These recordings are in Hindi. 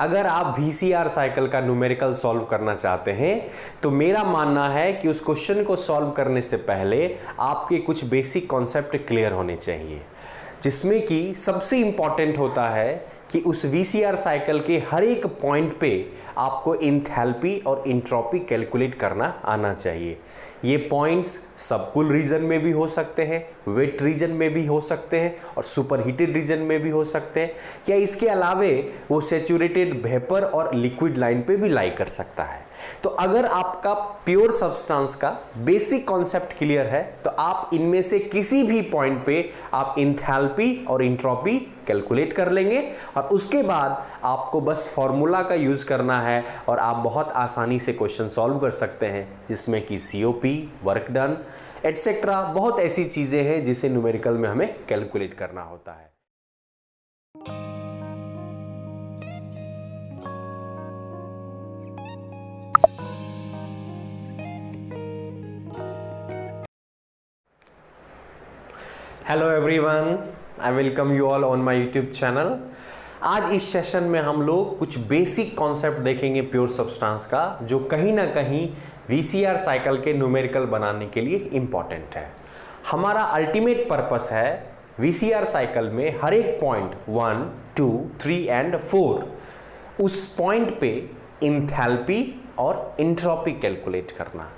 अगर आप VCR साइकिल का न्यूमेरिकल सॉल्व करना चाहते हैं तो मेरा मानना है कि उस क्वेश्चन को सॉल्व करने से पहले आपके कुछ बेसिक कॉन्सेप्ट क्लियर होने चाहिए, जिसमें कि सबसे इंपॉर्टेंट होता है कि उस VCR साइकिल के हर एक पॉइंट पे आपको इंथैल्पी और इंट्रोपी कैलकुलेट करना आना चाहिए। ये पॉइंट्स सबकूल रीजन में भी हो सकते हैं, वेट रीजन में भी हो सकते हैं और सुपरहीटेड रीजन में भी हो सकते हैं, या इसके अलावे वो सैचुरेटेड वेपर और लिक्विड लाइन पे भी लाई कर सकता है। तो अगर आपका प्योर सब्सटेंस का बेसिक कॉन्सेप्ट क्लियर है तो आप इनमें से किसी भी पॉइंट पे आप इंथैल्पी और इंट्रोपी कैलकुलेट कर लेंगे और उसके बाद आपको बस फॉर्मूला का यूज करना है और आप बहुत आसानी से क्वेश्चन सॉल्व कर सकते हैं, जिसमें कि COP, वर्क डन एटसेट्रा बहुत ऐसी चीजें हैं जिसे न्यूमेरिकल में हमें कैलकुलेट करना होता है। Hello everyone, I welcome you all on my YouTube channel. आज इस सेशन में हम लोग कुछ बेसिक कॉन्सेप्ट देखेंगे प्योर सब्सटेंस का, जो कहीं ना कहीं VCR साइकिल के न्यूमेरिकल बनाने के लिए इंपॉर्टेंट है। हमारा अल्टीमेट पर्पस है VCR साइकिल में हर एक पॉइंट 1, 2, 3 एंड 4 उस पॉइंट पे इंथैल्पी और इंट्रोपी कैलकुलेट करना,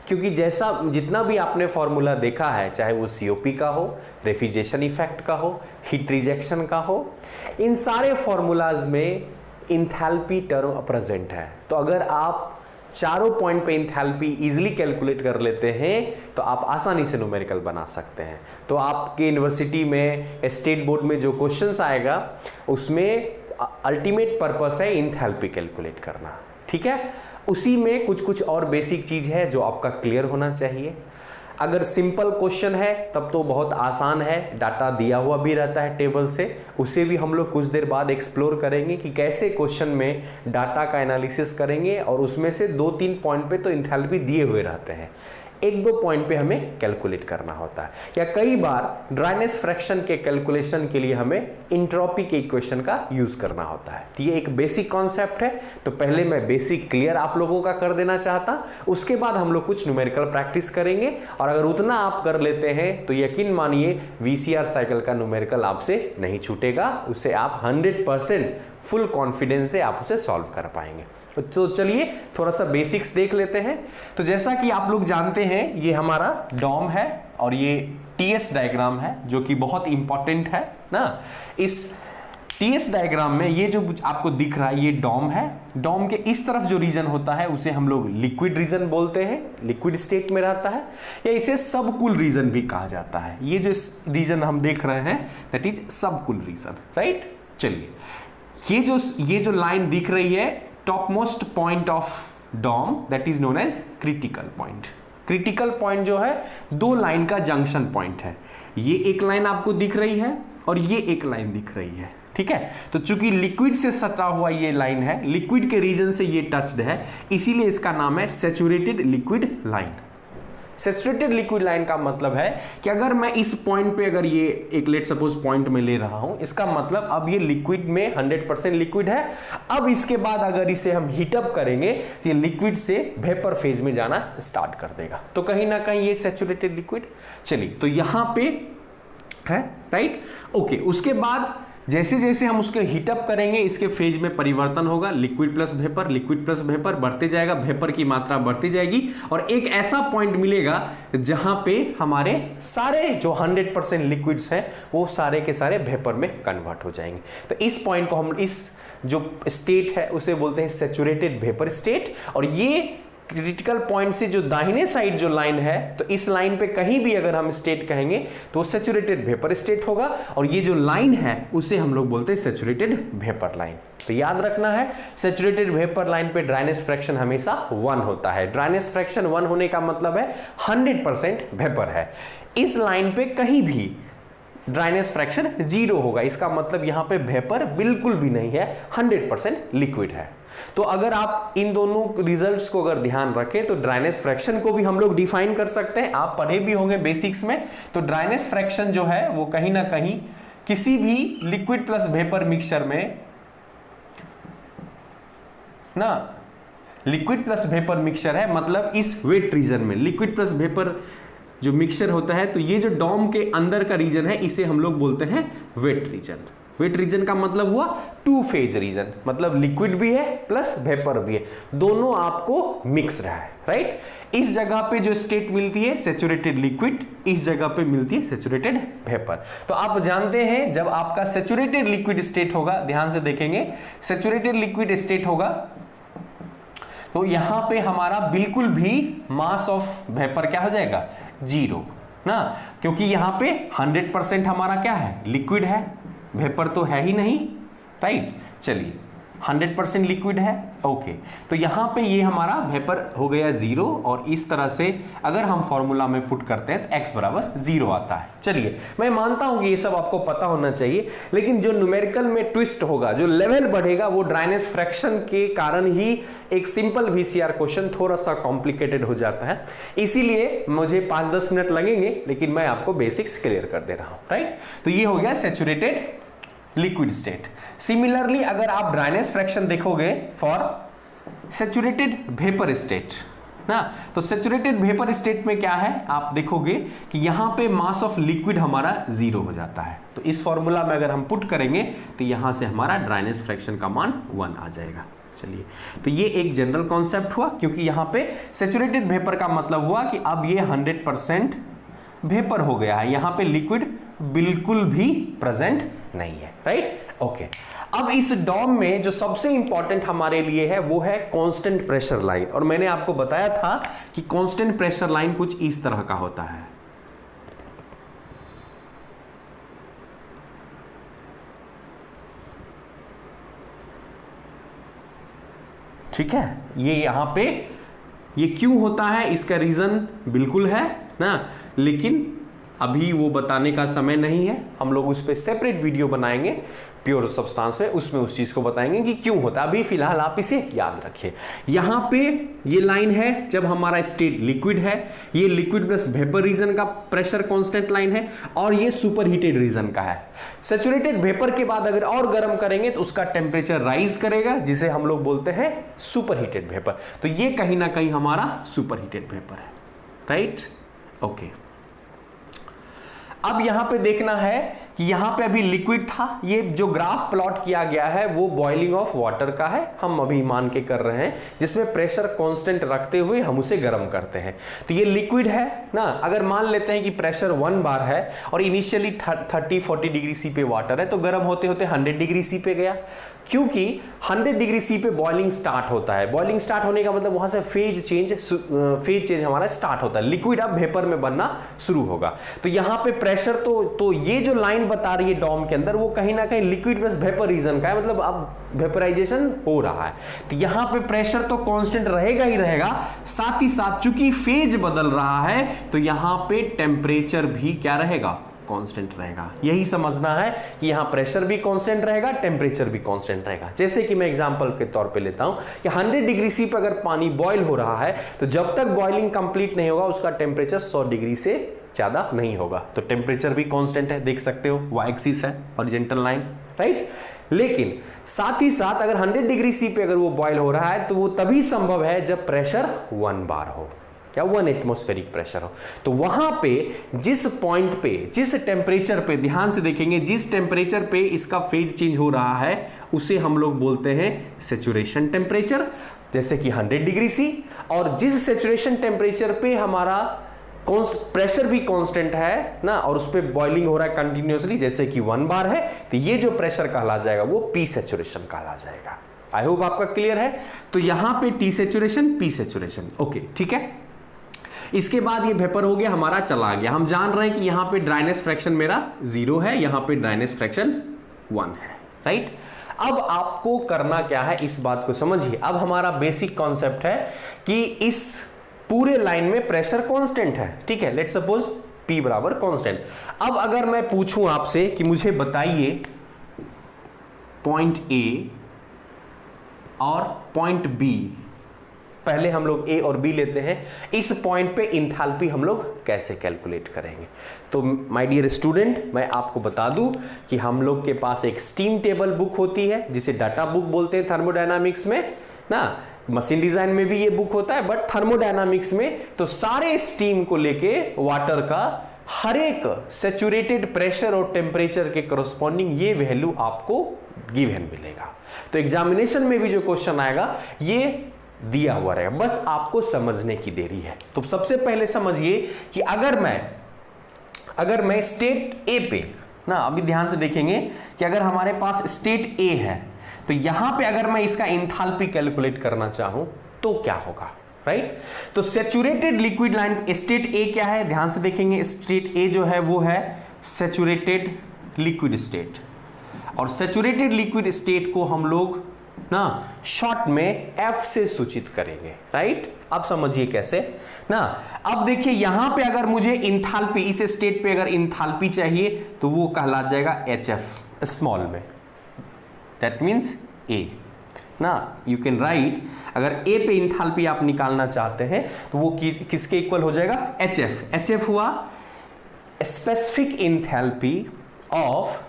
क्योंकि जैसा जितना भी आपने फॉर्मूला देखा है, चाहे वो COP का हो, रेफ्रिजरेशन इफेक्ट का हो, हीट रिजेक्शन का हो, इन सारे फॉर्मूलाज में इंथैल्पी टर्म प्रेजेंट है। तो अगर आप चारों पॉइंट पे इंथैल्पी इजीली कैलकुलेट कर लेते हैं तो आप आसानी से न्यूमेरिकल बना सकते हैं। तो आपके यूनिवर्सिटी में, स्टेट बोर्ड में जो क्वेश्चंस आएगा उसमें अल्टीमेट पर्पस है इंथैल्पी कैलकुलेट करना, ठीक है। उसी में कुछ कुछ और बेसिक चीज है जो आपका क्लियर होना चाहिए। अगर सिंपल क्वेश्चन है तब तो बहुत आसान है, डाटा दिया हुआ भी रहता है टेबल से, उसे भी हम लोग कुछ देर बाद एक्सप्लोर करेंगे कि कैसे क्वेश्चन में डाटा का एनालिसिस करेंगे और उसमें से 2-3 पॉइंट पे तो इंथैल्पी दिए हुए रहते हैं, 1-2 पॉइंट पे हमें कैलकुलेट करना होता है, या कई बार ड्राइनेस फ्रैक्शन के कैलकुलेशन के लिए हमें इंट्रोपी के इक्वेशन का यूज करना होता है। तो ये एक बेसिक कॉन्सेप्ट है। तो पहले मैं बेसिक क्लियर आप लोगों का कर देना चाहता, उसके बाद हम लोग कुछ न्यूमेरिकल प्रैक्टिस करेंगे और अगर उतना आप कर लेते हैं तो यकीन मानिए VCR साइकिल का न्यूमेरिकल आपसे नहीं छूटेगा, उसे आप 100% फुल कॉन्फिडेंस से आप उसे सॉल्व कर पाएंगे। तो चलिए थोड़ा सा बेसिक्स देख लेते हैं। तो जैसा कि आप लोग जानते हैं, ये हमारा डॉम है और ये TS डायग्राम है जो कि बहुत इंपॉर्टेंट है ना। इस TS डायग्राम में ये जो आपको दिख रहा है ये डॉम है। डॉम के इस तरफ जो रीजन होता है उसे हम लोग लिक्विड रीजन बोलते हैं, लिक्विड स्टेट में रहता है, या इसे सबकूल रीजन भी कहा जाता है। ये जो रीजन हम देख रहे हैं that is subcool region, right. चलिए ये जो लाइन दिख रही है topmost point of dome that is known as critical point. Critical point जो है दो लाइन का जंक्शन पॉइंट है। ये एक लाइन आपको दिख रही है और ये एक लाइन दिख रही है, ठीक है। तो चूंकि लिक्विड से सटा हुआ ये लाइन है, लिक्विड के रीजन से ये टच्ड है, इसीलिए इसका नाम है saturated liquid line. Saturated liquid line का मतलब है कि अगर मैं इस पॉइंट पे अगर ये एक लेट सपोज पॉइंट में ले रहा हूं, इसका मतलब अब ये लिक्विड में 100% लिक्विड है। अब इसके बाद अगर इसे हम हीटअप करेंगे तो ये लिक्विड से वेपर फेज में जाना स्टार्ट कर देगा, तो कहीं ना कहीं ये सैचुरेटेड लिक्विड। चलिए तो यहां पे है, राइट, ओके। उसके बाद जैसे जैसे हम उसके हीटअप करेंगे इसके फेज में परिवर्तन होगा, लिक्विड प्लस वेपर बढ़ते जाएगा, वेपर की मात्रा बढ़ती जाएगी और एक ऐसा पॉइंट मिलेगा जहां पे हमारे सारे जो 100% लिक्विड्स हैं वो सारे के सारे वेपर में कन्वर्ट हो जाएंगे। तो इस पॉइंट को हम, इस जो स्टेट है उसे बोलते हैं सैचुरेटेड वेपर स्टेट। और ये क्रिटिकल पॉइंट से जो दाहिने साइड जो लाइन है, तो इस लाइन पे कहीं भी अगर हम स्टेट कहेंगे तो सैचुरेटेड वेपर स्टेट होगा, और ये जो लाइन है उसे हम लोग बोलते हैं सैचुरेटेड वेपर लाइन। तो याद रखना है सैचुरेटेड वेपर लाइन पे ड्राइनेस फ्रैक्शन हमेशा 1 होता है। ड्राइनेस फ्रैक्शन 1 होने का मतलब है 100% वेपर है। इस लाइन पे कहीं भी ड्राइनेस फ्रैक्शन 0 होगा, इसका मतलब यहां पे वेपर बिल्कुल भी नहीं है, 100% लिक्विड है। तो अगर आप इन दोनों रिजल्ट्स को अगर ध्यान रखें तो ड्राइनेस फ्रैक्शन को भी हम लोग डिफाइन कर सकते हैं, आप पढ़े भी होंगे बेसिक्स में। तो ड्राइनेस फ्रैक्शन जो है वो कहीं ना कहीं किसी भी लिक्विड प्लस वेपर मिक्सचर में ना, लिक्विड प्लस वेपर मिक्सचर है, मतलब इस वेट रीजन में लिक्विड प्लस वेपर जो मिक्सचर होता है, तो ये जो डॉम के अंदर का रीजन है इसे हम लोग बोलते हैं वेट रीजन। वेट रीजन का मतलब हुआ टू फेज रीजन, मतलब लिक्विड भी है प्लस वेपर भी है, दोनों आपको मिक्स रहा है, राइट। इस जगह पे जो स्टेट मिलती है सैचुरेटेड लिक्विड, इस जगह पे मिलती है सैचुरेटेड वेपर। तो आप जानते हैं जब आपका सैचुरेटेड लिक्विड स्टेट होगा, ध्यान से देखेंगे, सैचुरेटेड लिक्विड स्टेट होगा तो यहां पे हमारा बिल्कुल भी मास ऑफ वेपर क्या हो जाएगा, जीरो ना, क्योंकि यहां पे 100% हमारा क्या है, लिक्विड है, वेपर तो है ही नहीं, राइट। चलिए 100% लिक्विड है, ओके, तो यहां पे ये हमारा वेपर हो गया जीरो, और इस तरह से अगर हम फॉर्मूला में पुट करते हैं तो x बराबर जीरो आता है। चलिए मैं मानता हूं कि ये सब आपको पता होना चाहिए, लेकिन जो न्यूमेरिकल में ट्विस्ट होगा, जो लेवल बढ़ेगा, वो ड्राइनेस फ्रैक्शन के कारण ही एक सिंपल VCR क्वेश्चन थोड़ा सा कॉम्प्लिकेटेड हो जाता है, इसीलिए मुझे 5-10 मिनट लगेंगे, लेकिन मैं आपको बेसिक्स क्लियर कर दे रहा हूं, राइट। तो ये हो गया सैचुरेटेड लिक्विड स्टेट। सिमिलरली अगर आप ड्राइनेस फ्रैक्शन देखोगे फॉर सैचुरेटेड वेपर स्टेट ना, तो सैचुरेटेड वेपर स्टेट में क्या है, आप देखोगे कि यहां पे मास ऑफ लिक्विड हमारा जीरो हो जाता है, तो इस फॉर्मूला में अगर हम पुट करेंगे तो यहां से हमारा ड्राइनेस फ्रैक्शन का मान 1 आ जाएगा। चलिए, तो ये एक जनरल कॉन्सेप्ट हुआ, क्योंकि यहां पे सैचुरेटेड वेपर का मतलब हुआ कि अब ये 100% वेपर हो गया है, यहां पे लिक्विड बिल्कुल भी प्रेजेंट नहीं है, राइट। ओके, अब इस डॉम में जो सबसे इंपॉर्टेंट हमारे लिए है वो है कांस्टेंट प्रेशर लाइन, और मैंने आपको बताया था कि कांस्टेंट प्रेशर लाइन कुछ इस तरह का होता है। ठीक है, ये यहां पे ये क्यों होता है इसका रीजन बिल्कुल है ना, लेकिन अभी वो बताने का समय नहीं है, हम लोग उस पर सेपरेट वीडियो बनाएंगे प्योर सब्सटेंस है, उसमें उस चीज को बताएंगे कि क्यों होता है। अभी फिलहाल आप इसे याद रखिए। यहां पे ये लाइन है जब हमारा स्टेट लिक्विड है, ये लिक्विड प्लस वेपर रीजन का प्रेशर कांस्टेंट लाइन है, और ये सुपर हीटेड रीजन का है। सैचुरेटेड वेपर के बाद अगर और गर्म करेंगे तो उसका टेम्परेचर राइज करेगा, जिसे हम लोग बोलते हैं सुपर हीटेड वेपर। तो ये कहीं ना कहीं हमारा सुपर हीटेड वेपर है, राइट। ओके, अब यहां पे देखना है कि यहां पे अभी लिक्विड था, ये जो ग्राफ प्लॉट किया गया है वो बॉइलिंग ऑफ वाटर का है, हम अभी मान के कर रहे हैं, जिसमें प्रेशर कांस्टेंट रखते हुए हम उसे गर्म करते हैं। तो ये लिक्विड है ना, अगर मान लेते हैं कि प्रेशर 1 बार है और इनिशियली 30-40 डिग्री सी पे वाटर है, तो गर्म होते होते 100 डिग्री सी पे गया, क्योंकि 100 डिग्री सी पे बॉइलिंग स्टार्ट होता है। बॉइलिंग स्टार्ट होने का मतलब वहां से फेज चेंज हमारा स्टार्ट होता है, लिक्विड अब वेपर में बनना शुरू होगा। तो यहां पे प्रेशर तो ये जो लाइन बता रही है डॉम के अंदर, वो कहीं ना कहीं लिक्विड प्लस वेपर रीजन का है, मतलब अब वेपराइजेशन हो रहा है। तो यहां पे प्रेशर तो कांस्टेंट रहेगा ही रहेगा, साथ ही साथ चूंकि फेज बदल रहा है तो यहां पे टेम्परेचर भी क्या रहेगा, कांस्टेंट रहेगा। यही समझना है कि यहां प्रेशर भी कांस्टेंट रहेगा, टेम्परेचर भी कांस्टेंट रहेगा। जैसे कि मैं एग्जांपल के तौर पे लेता हूं कि 100 डिग्री सी पे अगर पानी बॉईल हो रहा है, तो जब तक बॉइलिंग कंप्लीट नहीं होगा उसका टेम्परेचर 100 डिग्री से ज्यादा नहीं होगा, तो टेम्परेचर भी कांस्टेंट है, देख सकते हो, वाई एक्सिस है हॉरिजॉन्टल लाइन, राइट। लेकिन साथ ही साथ अगर 100 डिग्री सी पे अगर वो बॉईल हो रहा है तो वो तभी संभव है जब प्रेशर 1 बार हो या 1 एटमॉस्फेरिक प्रेशर हो। तो वहां पे जिस पॉइंट पे, जिस टेम्परेचर पे, ध्यान से देखेंगे, जिस टेम्परेचर पे इसका फेज चेंज हो रहा है उसे हम लोग बोलते हैं सैचुरेशन टेम्परेचर, जैसे कि 100 डिग्री सी। और जिस सैचुरेशन टेम्परेचर पे हमारा प्रेशर भी कांस्टेंट है ना, और उस पर बॉइलिंग हो रहा है कंटिन्यूअसली, जैसे कि 1 बार है, तो ये जो प्रेशर कहला जाएगा वो पी सैचुरेशन कहला जाएगा। आई होप आपका क्लियर है। तो यहां पे T saturation, P saturation, okay, ठीक है। इसके बाद ये वेपर हो गया हमारा, चला गया। हम जान रहे हैं कि यहां पे ड्राइनेस फ्रैक्शन मेरा 0 है, यहां पे ड्राइनेस फ्रैक्शन 1 है, राइट। अब आपको करना क्या है, इस बात को समझिए। अब हमारा बेसिक कॉन्सेप्ट है कि इस पूरे लाइन में प्रेशर कांस्टेंट है, ठीक है। लेट्स सपोज P बराबर कांस्टेंट। अब अगर मैं पूछूं आपसे कि मुझे बताइए पॉइंट A और पॉइंट B, पहले हम लोग A और B लेते हैं, इस पॉइंट पे इंथैल्पी हम लोग कैसे कैलकुलेट करेंगे। तो माय डियर स्टूडेंट, मैं आपको बता दूं कि हम लोग के पास एक स्टीम टेबल बुक होती है जिसे डाटा बुक बोलते हैं थर्मोडायनामिक्स में, ना, मशीन डिजाइन में भी ये बुक होता है, बट थर्मोडायनामिक्स में तो सारे स्टीम को लेके वाटर का हर एक सैचुरेटेड प्रेशर और टेम्परेचर के करस्पॉन्डिंग ये वैल्यू आपको गिवन मिलेगा। तो एग्जामिनेशन में भी जो क्वेश्चन आएगा ये दिया हुआ रहेगा, बस आपको समझने की देरी है। तो सबसे पहले समझिए कि अगर मैं स्टेट ए पे ना, अभी ध्यान से देखेंगे कि अगर हमारे पास स्टेट ए है तो यहां पे अगर मैं इसका इंथैल्पी कैलकुलेट करना चाहूं तो क्या होगा, राइट। तो saturated liquid line state A क्या है, ध्यान से देखेंगे, स्टेट ए जो है वो है सैचुरेटेड लिक्विड स्टेट, और सैचुरेटेड लिक्विड स्टेट को हम लोग ना शॉर्ट में एफ से सूचित करेंगे, राइट। अब समझिए कैसे ना। अब देखिए यहां पे अगर मुझे इंथैल्पी, इस स्टेट पे अगर इंथैल्पी चाहिए तो वो कहला जाएगा एच एफ स्मॉल में, दैट मीन्स ए ना। यू कैन राइट, अगर ए पे इंथैल्पी आप निकालना चाहते हैं तो वो किसके इक्वल हो जाएगा, एच एफ। एच एफ हुआ specific enthalpy of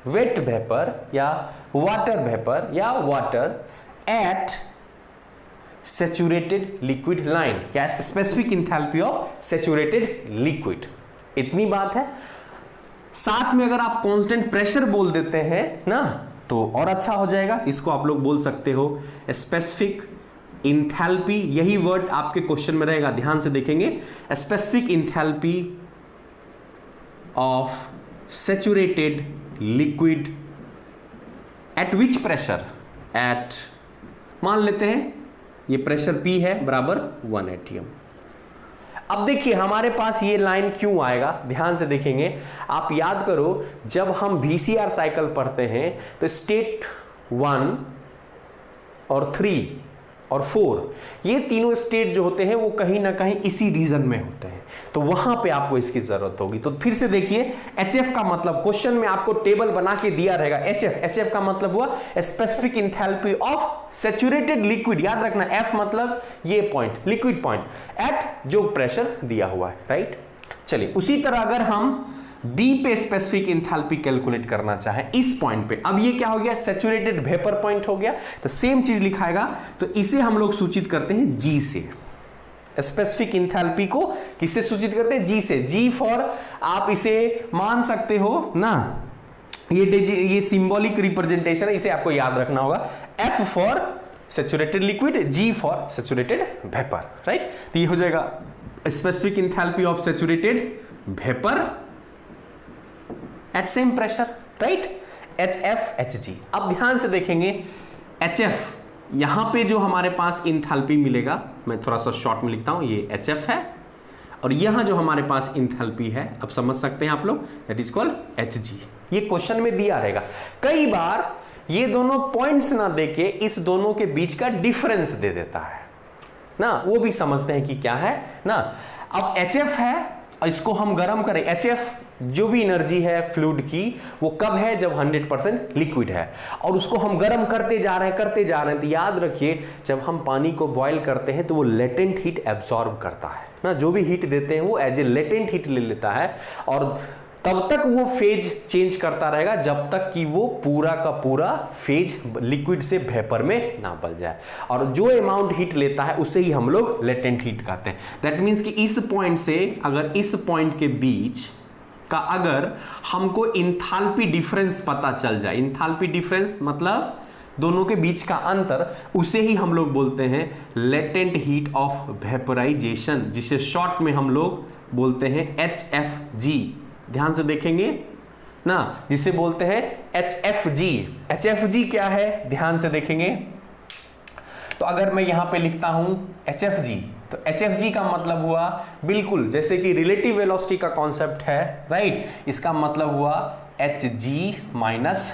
wet vapour या वाटर वेपर या water at saturated liquid line, या specific enthalpy of saturated liquid. इतनी बात है। साथ में अगर आप कांस्टेंट प्रेशर बोल देते हैं ना तो और अच्छा हो जाएगा। इसको आप लोग बोल सकते हो स्पेसिफिक इंथैल्पी, यही वर्ड आपके क्वेश्चन में रहेगा, ध्यान से देखेंगे। Specific enthalpy of saturated liquid at which pressure, at मान लेते हैं ये प्रेशर P है बराबर 1 atm। अब देखिए हमारे पास ये लाइन क्यों आएगा, ध्यान से देखेंगे। आप याद करो जब हम VCR साइकिल पढ़ते हैं तो स्टेट 1 और 3 और 4 ये तीनों स्टेट जो होते हैं वो कहीं ना कहीं इसी रीजन में होते हैं, तो वहां पे आपको इसकी जरूरत होगी। तो फिर से देखिए HF का मतलब क्वेश्चन में आपको टेबल बना के दिया रहेगा। HF का मतलब हुआ specific enthalpy of saturated liquid, याद रखना F मतलब ये पॉइंट, लिक्विड पॉइंट, एट जो प्रेशर दिया हुआ है, राइट। चलिए उसी तरह अगर हम B पे स्पेसिफिक इंथैल्पी कैलकुलेट करना चाहे इस पॉइंट पे, अब ये क्या हो गया, सैचुरेटेड वेपर पॉइंट हो गया, तो सेम चीज लिखाएगा। तो इसे हम लोग सूचित करते हैं G से। स्पेसिफिक इंथैल्पी को किससे सूचित करते हैं, G से। G फॉर आप इसे मान सकते हो ना, ये सिंबॉलिक रिप्रेजेंटेशन है, इसे आपको याद रखना होगा। F for saturated liquid, G for saturated vapour, right. तो ये हो जाएगा specific enthalpy of saturated vapour eight same pressure, right, HF HG। अब ध्यान से देखेंगे HF, यहां पे जो हमारे पास इंथैल्पी मिलेगा, मैं थोड़ा सा शॉर्ट में लिखता हूं, ये HF है, और यहां जो हमारे पास इंथैल्पी है, अब समझ सकते हैं आप लोग, दैट इज कॉल्ड HG। ये क्वेश्चन में दिया रहेगा। कई बार ये दोनों पॉइंट्स ना देके इस दोनों के बीच का डिफरेंस दे देता है ना, वो भी समझते हैं कि क्या है ना। अब HF है, इसको हम गर्म करें, HF जो भी एनर्जी है फ्लूइड की वो कब है, जब 100% लिक्विड है, और उसको हम गर्म करते जा रहे हैं। तो याद रखिए जब हम पानी को बॉयल करते हैं तो वो लेटेंट हीट एब्सॉर्ब करता है ना, जो भी हीट देते हैं वो एज ए लेटेंट हीट ले लेता है, और तब तक वो फेज चेंज करता रहेगा जब तक कि वो पूरा का पूरा फेज लिक्विड से वेपर में ना बदल जाए, और जो अमाउंट हीट लेता है उसे ही हम लोग लेटेंट हीट कहते हैं। दैट मीन्स कि इस पॉइंट से अगर इस पॉइंट के बीच का अगर हमको इंथैल्पी डिफरेंस पता चल जाए, इंथैल्पी डिफरेंस मतलब दोनों के बीच का अंतर, उसे ही हम लोग बोलते हैं लेटेंट हीट ऑफ वेपराइजेशन, जिसे शॉर्ट में हम लोग बोलते हैं HFG। ध्यान से देखेंगे ना, जिसे बोलते हैं HFG। HFG क्या है, ध्यान से देखेंगे। तो अगर मैं यहां पे लिखता हूं HFG, तो HFG का मतलब हुआ बिल्कुल जैसे कि रिलेटिव वेलोसिटी का कॉन्सेप्ट है, राइट, इसका मतलब हुआ HG माइनस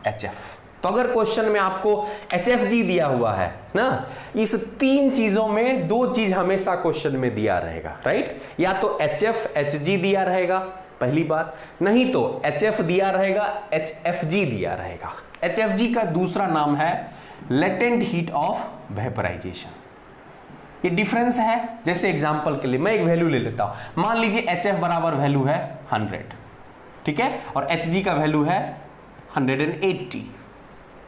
HF। तो अगर क्वेश्चन में आपको HFG दिया हुआ है ना, इस तीन चीजों में दो चीज हमेशा क्वेश्चन में दिया रहेगा, राइट, या तो HF HG दिया रहेगा, पहली बात, नहीं तो HF दिया रहेगा, HFG दिया रहेगा। HFG का दूसरा नाम है लेटेंट हीट ऑफ वेपराइजेशन। ये डिफरेंस है। जैसे एग्जांपल के लिए मैं एक वैल्यू ले लेता हूं, मान लीजिए HF बराबर वैल्यू है 100, ठीक है, और HG का वैल्यू है 180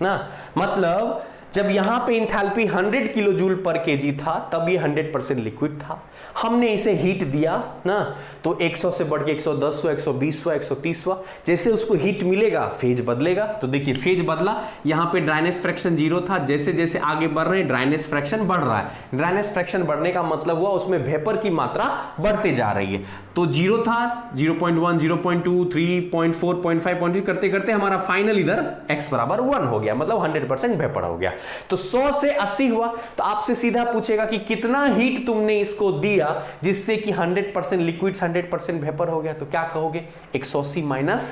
ना। मतलब जब यहां पे इंथैल्पी 100 किलो जूल पर केजी था तब ये 100% लिक्विड था। हमने इसे हीट दिया ना, तो 100 से बढ़ के 110 हुआ, 120 हुआ, 130 हुआ। जैसे उसको हीट मिलेगा फेज बदलेगा। तो देखिए फेज बदला, यहां पे ड्राइनेस फ्रैक्शन 0 था, जैसे जैसे आगे बढ़ रहे हैं ड्राइनेस फ्रैक्शन बढ़ रहा है। ड्राइनेस फ्रैक्शन बढ़ने का मतलब हुआ उसमें वेपर की मात्रा बढ़ते जा रही है। तो 0 था, 0.1, 0.2, 3, 4, 5 करते करते हमारा फाइनल इधर x बराबर 1 हो गया, मतलब 100% वेपर हो गया। तो 100 से 80 हुआ। तो आपसे सीधा पूछेगा कि कितना हीट तुमने इसको दिया जिससे कि 100% लिक्विड 100% वेपर हो गया। तो क्या कहोगे, 180 माइनस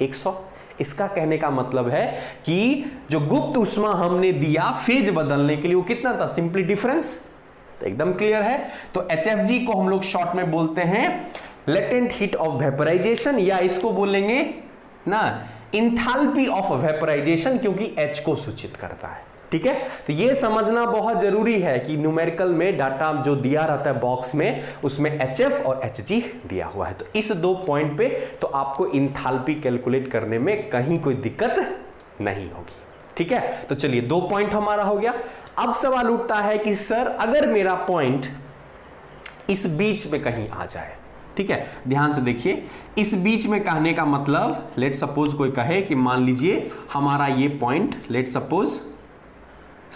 100। इसका कहने का मतलब है कि जो गुप्त ऊष्मा हमने दिया फेज बदलने के लिए वो कितना था, सिंपली डिफरेंस। तो एकदम क्लियर है। तो HFG को हम लोग शॉर्ट में बोलते हैं लेटेंट हीट ऑफ वेपराइजेशन, या इसको बोलेंगे ना इंथैल्पी ऑफ वेपराइजेशन, क्योंकि H को सूचित करता है। ठीक है, तो ये समझना बहुत जरूरी है कि न्यूमेरिकल में डाटा जो दिया रहता है बॉक्स में, उसमें HF और HG दिया हुआ है। तो इस 2 पॉइंट पे तो आपको इंथैल्पी कैलकुलेट करने में कहीं कोई दिक्कत नहीं होगी। ठीक है, तो चलिए 2 पॉइंट हमारा हो गया। अब सवाल उठता है कि सर अगर मेरा पॉइंट इस बीच में कहीं आ जाए, ठीक है, ध्यान से देखिए, इस बीच में कहने का मतलब लेट सपोज कोई कहे कि मान लीजिए हमारा ये पॉइंट लेट सपोज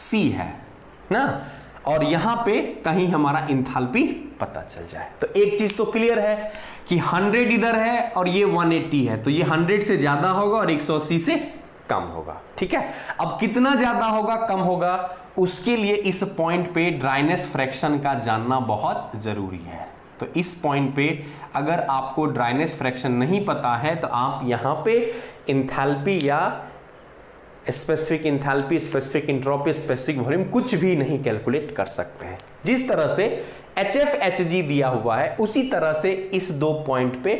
C है ना, और यहां पे कहीं हमारा इंथैल्पी पता चल जाए। तो एक चीज तो क्लियर है कि 100 इधर है और ये 180 है, तो ये 100 से ज्यादा होगा और 180 से कम होगा। ठीक है, अब कितना ज्यादा होगा कम होगा, उसके लिए इस पॉइंट पे ड्राइनेस फ्रैक्शन का जानना बहुत जरूरी है। तो इस पॉइंट पे अगर आपको ड्राइनेस फ्रैक्शन नहीं पता है तो आप यहां पे इंथैल्पी या specific enthalpy, specific entropy, specific volume कुछ भी नहीं कैलकुलेट कर सकते हैं। जिस तरह से HF HG दिया हुआ है उसी तरह से इस 2 पॉइंट पे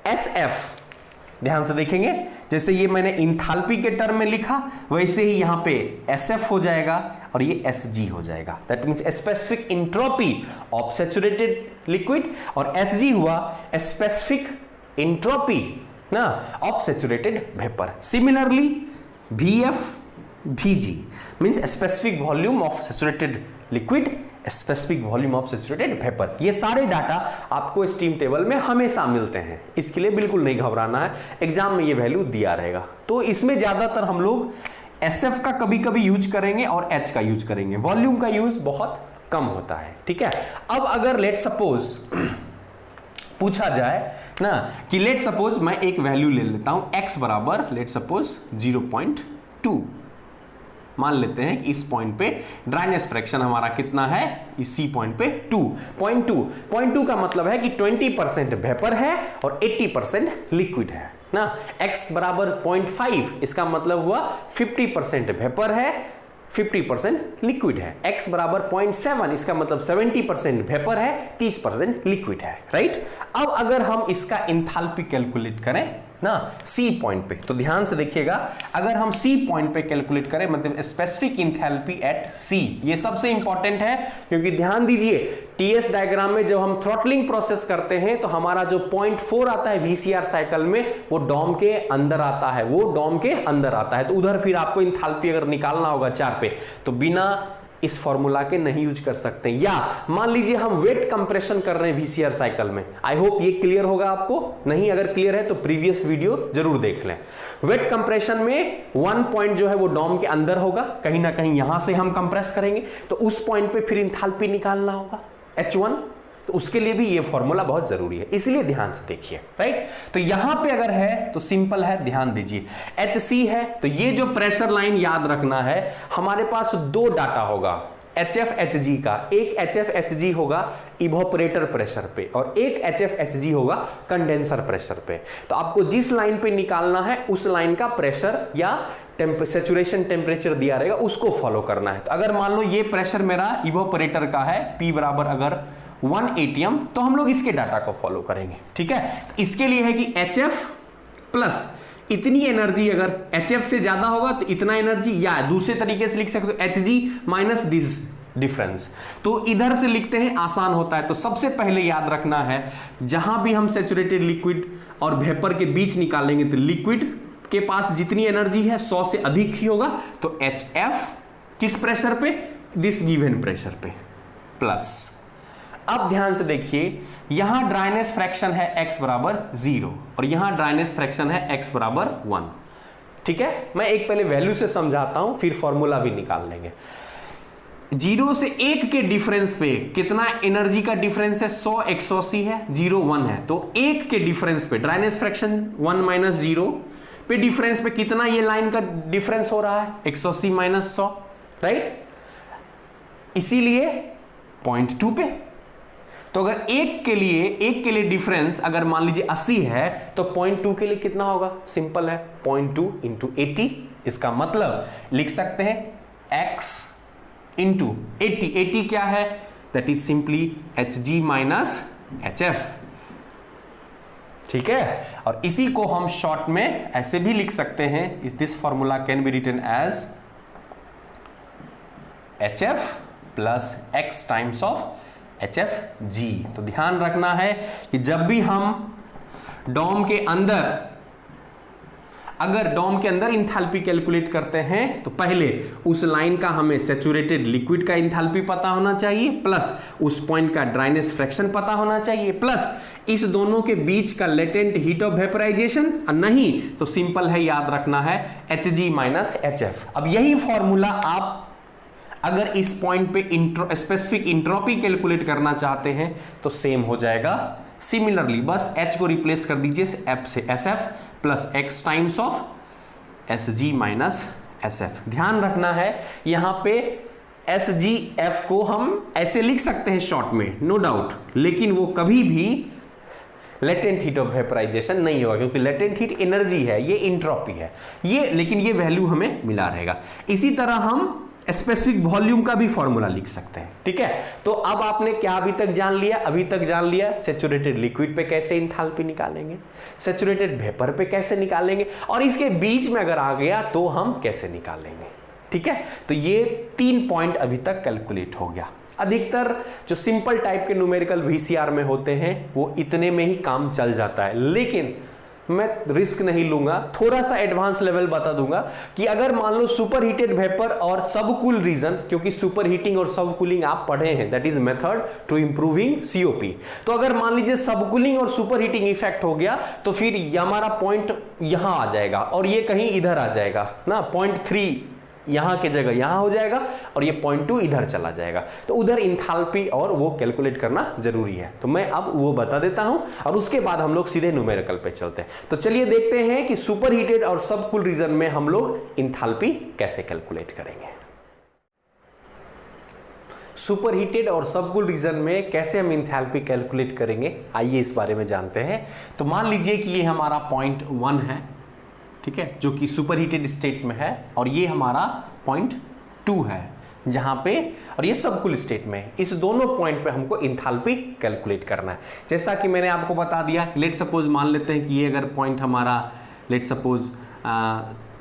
SF, ध्यान से देखेंगे, जैसे ये मैंने इंथैल्पी के टर्म में लिखा वैसे ही यहां पे SF हो जाएगा और ये SG हो जाएगा। That means specific entropy of saturated liquid, और SG हुआ स्पेसिफिक एंट्रोपी ना of saturated vapour. Similarly VF VG means specific volume of saturated liquid, specific volume of saturated vapour. ये सारे डाटा आपको स्टीम टेबल में हमेशा मिलते हैं, इसके लिए बिल्कुल नहीं घबराना है, एग्जाम में ये वैल्यू दिया रहेगा। तो इसमें ज्यादातर हम लोग SF का कभी कभी यूज करेंगे और H का यूज करेंगे, वॉल्यूम का यूज बहुत कम होता है। ठीक है, अब अगर लेट सपोज पूछा जाए ना कि लेट सपोज मैं एक वैल्यू ले लेता हूं x बराबर लेट सपोज 0.2, मान लेते हैं कि इस पॉइंट पे ड्राइनेस फ्रैक्शन हमारा कितना है, इस C पॉइंट पे 2.2 का मतलब है कि 20% वेपर है और 80% लिक्विड है ना। x बराबर 0.5, इसका मतलब हुआ 50% वेपर है, 50% लिक्विड है। x बराबर 0.7, इसका मतलब 70% वेपर है, 30% लिक्विड है। राइट, अब अगर हम इसका इंथैल्पी कैलकुलेट करें ना C पॉइंट पे, तो ध्यान से देखिएगा, अगर हम C पॉइंट पे कैलकुलेट करें मतलब स्पेसिफिक इंथैल्पी एट C, ये सबसे इंपॉर्टेंट है क्योंकि ध्यान दीजिए TS डायग्राम में जब हम थ्रॉटलिंग प्रोसेस करते हैं तो हमारा जो 0.4 आता है VCR साइकिल में वो डॉम के अंदर आता है, वो डॉम के अंदर आता है। तो उधर फिर आपको इंथैल्पी अगर निकालना होगा 4 पे तो बिना इस फॉर्मूला के नहीं यूज कर सकते। या मान लीजिए हम वेट कंप्रेशन कर रहे हैं VCR साइकिल में, आई होप ये क्लियर होगा आपको, नहीं अगर क्लियर है तो प्रीवियस वीडियो जरूर देख लें। वेट कंप्रेशन में 1 पॉइंट जो है वो डॉम के अंदर होगा, कहीं ना कहीं यहां से हम कंप्रेस करेंगे तो उस पॉइंट पे फिर इंथैल्पी निकालना होगा H1, तो उसके लिए भी ये फॉर्मूला बहुत जरूरी है, इसलिए ध्यान से देखिए। राइट, तो यहां पे अगर है तो सिंपल है, ध्यान दीजिए HC है तो ये जो प्रेशर लाइन याद रखना है, हमारे पास 2 डाटा होगा HF HG का, एक HF HG होगा इवोपरेटर प्रेशर पे और एक HF HG होगा कंडेंसर प्रेशर पे। तो आपको जिस लाइन पे निकालना है उस लाइन का प्रेशर या सैचुरेशन टेम्परेचर दिया रहेगा उसको फॉलो करना है। तो अगर मान लो ये प्रेशर मेरा इवोपरेटर का है P बराबर अगर 1 atm, तो हम लोग इसके डाटा को फॉलो करेंगे। ठीक है, तो इसके लिए है कि HF प्लस इतनी एनर्जी, अगर HF से ज्यादा होगा तो इतना एनर्जी, या दूसरे तरीके से लिख सकते हो HG माइनस दिस डिफरेंस। तो इधर से लिखते हैं, आसान होता है। तो सबसे पहले याद रखना है जहां भी हम सैचुरेटेड लिक्विड और वेपर के बीच निकालेंगे तो लिक्विड के पास जितनी एनर्जी है 100 से अधिक ही होगा, तो HF किस प्रेशर पे, दिस गिवन प्रेशर पे, प्लस। अब ध्यान से देखिए, यहां ड्राइनेस फ्रैक्शन है x बराबर 0 और यहां ड्राइनेस फ्रैक्शन है x बराबर 1। ठीक है, मैं एक पहले वैल्यू से समझाता हूं, फिर फॉर्मूला भी निकाल लेंगे। 0 से 1 के डिफरेंस पे कितना एनर्जी का डिफरेंस है, 100 180 है, 0 1 है, तो 1 के डिफरेंस पे ड्राइनेस फ्रैक्शन 1 माइनस 0 पे डिफरेंस पे कितना ये लाइन का डिफरेंस हो रहा है, 180 माइनस 100, राइट। इसीलिए 0.2 पे। तो अगर एक के लिए डिफरेंस अगर मान लीजिए 80 है तो 0.2 के लिए कितना होगा, सिंपल है, 0.2 इंटू 80। इसका मतलब लिख सकते हैं x इंटू 80। 80 क्या है, that is simply hg minus hf। ठीक है, और इसी को हम शॉर्ट में ऐसे भी लिख सकते हैं, this formula can be written as hf plus x times of HFG। तो ध्यान रखना है कि जब भी हम डोम के अंदर, अगर डोम के अंदर इंथैल्पी कैलकुलेट करते हैं तो पहले उस लाइन का हमें सैचुरेटेड लिक्विड का इंथैल्पी पता होना चाहिए, प्लस उस पॉइंट का ड्राइनेस फ्रैक्शन पता होना चाहिए, प्लस इस दोनों के बीच का लेटेंट हीट ऑफ वेपराइजेशन, नहीं तो सिंपल है, याद रखना है Hg माइनस Hf। अब यही फॉर्मूला आप अगर इस पॉइंट पे स्पेसिफिक इंट्रोपी कैलकुलेट करना चाहते हैं तो सेम हो जाएगा। सिमिलरली बस H को रिप्लेस कर दीजिए F से SF plus X times of SG minus SF। ध्यान रखना है यहां पे SGF को हम ऐसे लिख सकते हैं शॉर्ट में, नो डाउट, लेकिन वो कभी भी लेटेंट हीट ऑफ वेपराइजेशन नहीं होगा, क्योंकि लेटेंट हीट एनर्जी है, ये इंट्रोपी है, ये लेकिन ये वैल्यू हमें मिला रहेगा। इसी तरह हम स्पेसिफिक वॉल्यूम का भी फॉर्मूला लिख सकते हैं। ठीक है, तो अब आपने क्या अभी तक जान लिया, अभी तक जान लिया सैचुरेटेड लिक्विड पे कैसे इंथैल्पी निकालेंगे, सैचुरेटेड वेपर पे कैसे निकालेंगे, और इसके बीच में अगर आ गया तो हम कैसे निकालेंगे। ठीक है, तो ये 3 पॉइंट अभी तक कैलकुलेट हो गया। अधिकतर जो सिंपल टाइप के न्यूमेरिकल VCR में होते हैं वो इतने में ही काम चल जाता है, लेकिन मैं रिस्क नहीं लूंगा, थोड़ा सा एडवांस लेवल बता दूंगा कि अगर मान लो सुपर हीटेड वेपर और सबकूल रीजन, क्योंकि सुपर हीटिंग और सबकूलिंग आप पढ़े हैं, that is method to improving COP। तो अगर मान लीजिए सबकूलिंग और सुपर हीटिंग इफेक्ट हो गया तो फिर हमारा पॉइंट यहां आ जाएगा और ये कहीं इधर आ जाएगा ना, 0.3 यहां की जगह यहां हो जाएगा और ये 0.2 इधर चला जाएगा, तो उधर इंथैल्पी और वो कैलकुलेट करना जरूरी है। तो मैं अब वो बता देता हूं और उसके बाद हम लोग सीधे न्यूमेरिकल पे चलते हैं। तो चलिए देखते हैं कि सुपर हीटेड और सबकूल रीजन में हम लोग इंथैल्पी कैसे कैलकुलेट करेंगे। सुपर हीटेड और सबकूल रीजन में कैसे हम इंथैल्पी कैलकुलेट करेंगे, आइए इस बारे में जानते हैं। तो मान लीजिए कि ये हमारा 0.1 है, ठीक है, जो कि सुपर हीटेड स्टेट में है, और ये हमारा 0.2 है जहां पे, और ये सबकूल स्टेट में। इस दोनों पॉइंट पे हमको इंथैल्पी कैलकुलेट करना है। जैसा कि मैंने आपको बता दिया, लेट सपोज मान लेते हैं कि ये अगर पॉइंट हमारा लेट सपोज